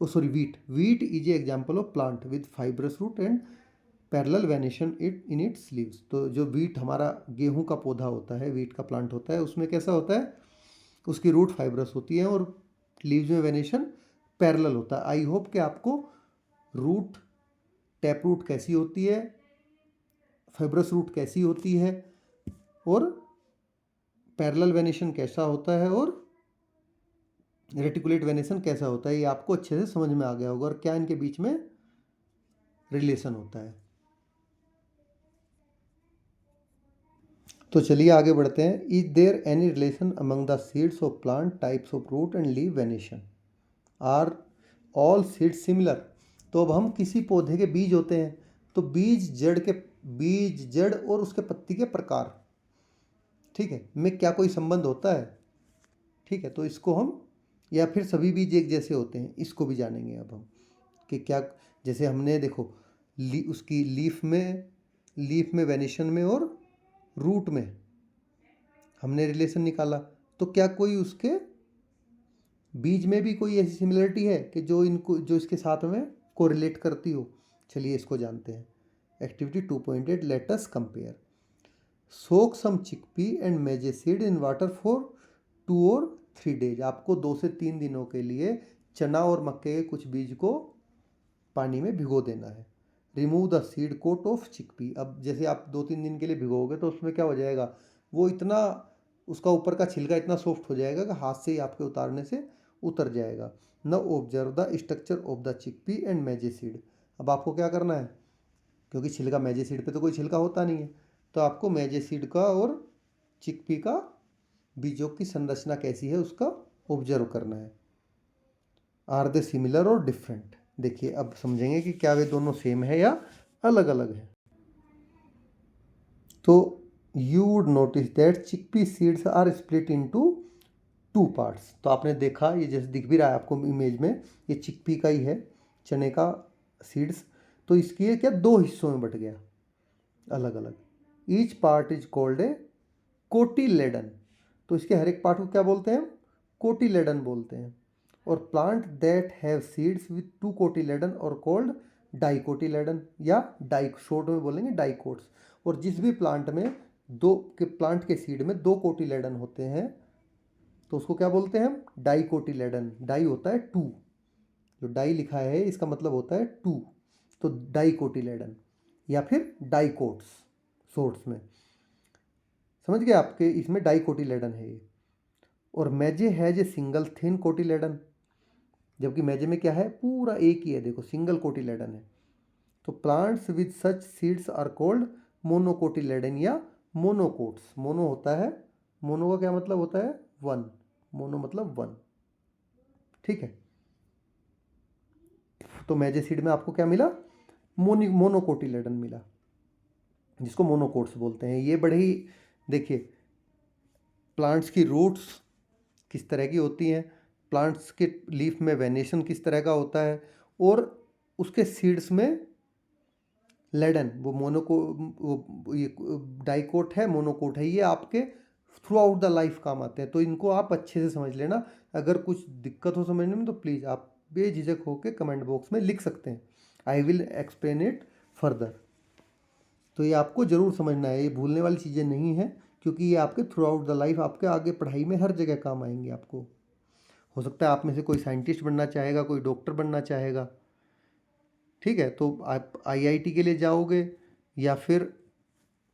wheat is a example of plant with fibrous root and parallel venation in its leaves. तो जो वीट हमारा गेहूं का पौधा होता है, वीट का प्लांट होता है, उसमें कैसा होता है, उसकी रूट फाइब्रस होती है और लीव्स में वेनेशन पैरेलल होता है। आई होप कि आपको रूट, टैप रूट कैसी होती है, फाइब्रस रूट कैसी होती है और पैरेलल वेनेशन कैसा होता है और रेटिकुलेट वेनेशन कैसा होता है, ये आपको अच्छे से समझ में आ गया होगा और क्या इनके बीच में रिलेशन होता है। तो चलिए आगे बढ़ते हैं। Is there any relation among the seeds of plant, types of root and leave venation? Are all seeds similar? तो अब हम किसी पौधे के बीज होते हैं, तो बीज जड़ और उसके पत्ती के प्रकार, ठीक है, में क्या कोई संबंध होता है? ठीक है, तो इसको हम, या फिर सभी बीज एक जैसे होते हैं, इसको भी जानेंगे अब हम कि क्या। जैसे हमने देखो उसकी लीफ में वेनेशन में और रूट में हमने रिलेशन निकाला, तो क्या कोई उसके बीज में भी कोई ऐसी सिमिलरिटी है कि जो इसके साथ में कोरिलेट करती हो? चलिए इसको जानते हैं। Activity 2.8, let us compare. Soak some chickpea and maize seed in water for 2 और 3 days। आपको 2 से 3 दिनों के लिए चना और मक्के के कुछ बीज को पानी में भिगो देना है। Remove the seed coat of chickpea. अब जैसे आप 2-3 दिन के लिए भिगोगे तो उसमें क्या हो जाएगा, वो इतना उसका ऊपर का छिलका इतना सॉफ्ट हो जाएगा कि हाथ से ही आपके उतारने से उतर जाएगा। Now observe the structure of the chickpea and maize seed. अब आपको क्या करना है, क्योंकि छिलका मैजे सीड पे तो कोई छिलका होता नहीं है, तो आपको मैजे सीड का और चिकपी का बीजों की संरचना कैसी है उसका ऑब्जर्व करना है। आर दे सिमिलर और डिफरेंट। देखिए अब समझेंगे कि क्या वे दोनों सेम है या अलग अलग है। तो you would notice that chickpea seeds are split into 2 parts. तो आपने देखा, ये जैसे दिख भी रहा है आपको इमेज में, ये चिकपी का ही है, चने का सीड्स। तो इसकी ये क्या 2 हिस्सों में बट गया अलग अलग। Each part is called a cotyledon. तो इसके हर एक पार्ट को क्या बोलते हैं, कोटिलेडन बोलते हैं। और plant that have seeds with 2 cotyledon और कॉल्ड डाइकोटिलेडन, या शॉर्ट में बोलेंगे डाइकोट्स। और जिस भी प्लांट में प्लांट के सीड में 2 कोटिलेडन होते हैं तो उसको क्या बोलते हैं हम, डाइकोटिलेडन। डाई होता है 2, जो डाई लिखा है इसका मतलब होता है 2, तो डाइकोटिलेडन या फिर डाइकोट्स शॉर्ट्स में। समझ गए आपके, इसमें डाइकोटिलेडन है ये। और maize has a single thin cotyledon, जबकि मैजे में क्या है, पूरा एक ही है, देखो सिंगल कोटिलेडन है। तो plants with such seeds are called monocotyledon या मोनोकोट्स। मोनो होता है, मोनो का क्या मतलब होता है, 1, मोनो मतलब 1, ठीक है। तो मैजे सीड में आपको क्या मिला, मोनोकोटिलेडन मिला, जिसको मोनोकोट्स बोलते हैं। ये बड़े ही, देखिए प्लांट्स की रूट्स किस तरह की होती हैं, प्लांट्स के लीफ में वेनेशन किस तरह का होता है, और उसके सीड्स में लेडन, वो ये डाइकोट है, मोनोकोट है, ये आपके थ्रू आउट द लाइफ काम आते हैं। तो इनको आप अच्छे से समझ लेना। अगर कुछ दिक्कत हो समझने में तो प्लीज़ आप बेझिझक होकर कमेंट बॉक्स में लिख सकते हैं, I will explain it further. तो ये आपको ज़रूर समझना है, ये भूलने वाली चीज़ें नहीं हैं, क्योंकि ये आपके थ्रू आउट द लाइफ आपके आगे पढ़ाई में हर जगह काम आएंगे आपको। हो सकता है आप में से कोई साइंटिस्ट बनना चाहेगा, कोई डॉक्टर बनना चाहेगा, ठीक है, तो आप आईआईटी के लिए जाओगे या फिर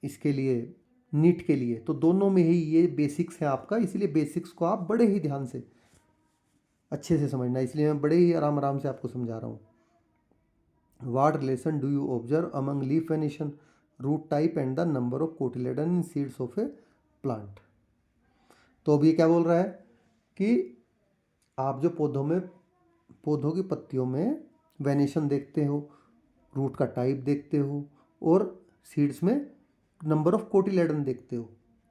इसके लिए नीट के लिए, तो दोनों में ही ये बेसिक्स है आपका। इसलिए बेसिक्स को आप बड़े ही ध्यान से अच्छे से समझना, इसलिए मैं बड़े ही आराम आराम से आपको समझा रहा हूँ। What relation do you observe among leaf venation, root type and the number of cotyledon in seeds of a plant. तो अब ये क्या बोल रहा है कि आप जो पौधों की पत्तियों में वेनेशन देखते हो, रूट का टाइप देखते हो, और सीड्स में नंबर ऑफ कोटिलेडन देखते हो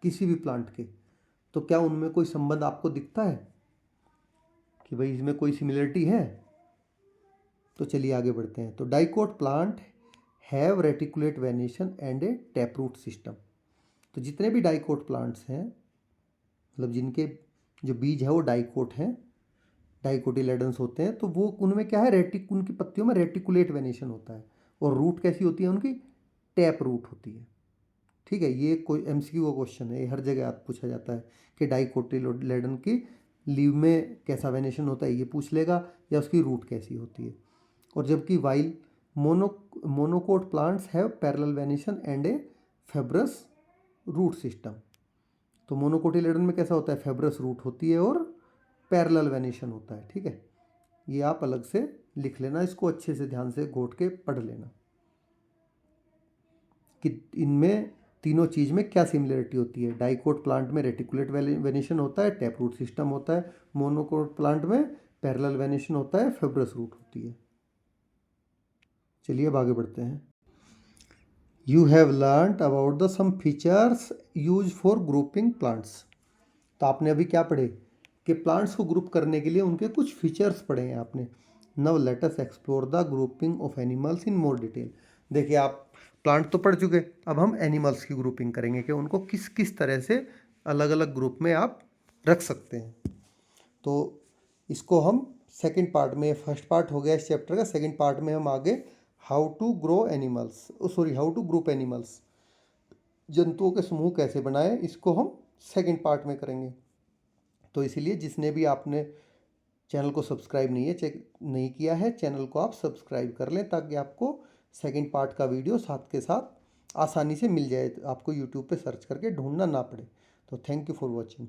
किसी भी प्लांट के, तो क्या उनमें कोई संबंध आपको दिखता है कि भाई इसमें कोई सिमिलरिटी है? तो चलिए आगे बढ़ते हैं। तो dicot plant have reticulate venation and a tap root system. तो जितने भी डाइकोट प्लांट्स हैं, मतलब जिनके जो बीज है वो डाइकोट हैं, डाइकोटिलेडन्स होते हैं, तो वो उनमें क्या है, उनकी पत्तियों में रेटिकुलेट वेनेशन होता है। और रूट कैसी होती है उनकी, टैप रूट होती है, ठीक है। ये कोई एमसीक्यू का क्वेश्चन है, ये हर जगह आप पूछा जाता है कि डाइकोटिलेडन की लीव में कैसा वेनेशन होता है, ये पूछ लेगा, या उसकी रूट कैसी होती है। और जबकि while monocot plants have parallel venation and a fibrous root system. So monocotyledon में कैसा होता है, फेब्रस रूट होती है और पैरेलल वेनेशन होता है, ठीक है। ये आप अलग से लिख लेना, इसको अच्छे से ध्यान से घोट के पढ़ लेना कि इनमें तीनों चीज़ में क्या सिमिलरिटी होती है। डाइकोट प्लांट में रेटिकुलेट वेनेशन होता है, टैप रूट सिस्टम होता है। मोनोकोट प्लांट में पैरेलल वेनेशन होता है, फेब्रस रूट होती है। चलिए अब आगे बढ़ते हैं। You have learned about the some features use for grouping plants. तो आपने अभी क्या पढ़े कि प्लांट्स को ग्रुप करने के लिए उनके कुछ फीचर्स पढ़े हैं आपने। Now let us explore the grouping of animals in more detail. देखिए आप प्लांट तो पढ़ चुके, अब हम एनिमल्स की ग्रुपिंग करेंगे कि उनको किस किस तरह से अलग अलग ग्रुप में आप रख सकते हैं। तो इसको हम सेकंड पार्ट में, फर्स्ट पार्ट हो गया इस चैप्टर का, सेकंड पार्ट में हम आगे हाउ टू ग्रुप एनिमल्स, जंतुओं के समूह कैसे बनाए, इसको हम सेकंड पार्ट में करेंगे। तो इसीलिए जिसने भी आपने चैनल को सब्सक्राइब नहीं किया है, चैनल को आप सब्सक्राइब कर लें ताकि आपको सेकंड पार्ट का वीडियो साथ के साथ आसानी से मिल जाए, आपको यूट्यूब पे सर्च करके ढूंढना ना पड़े। तो थैंक यू फॉर वॉचिंग।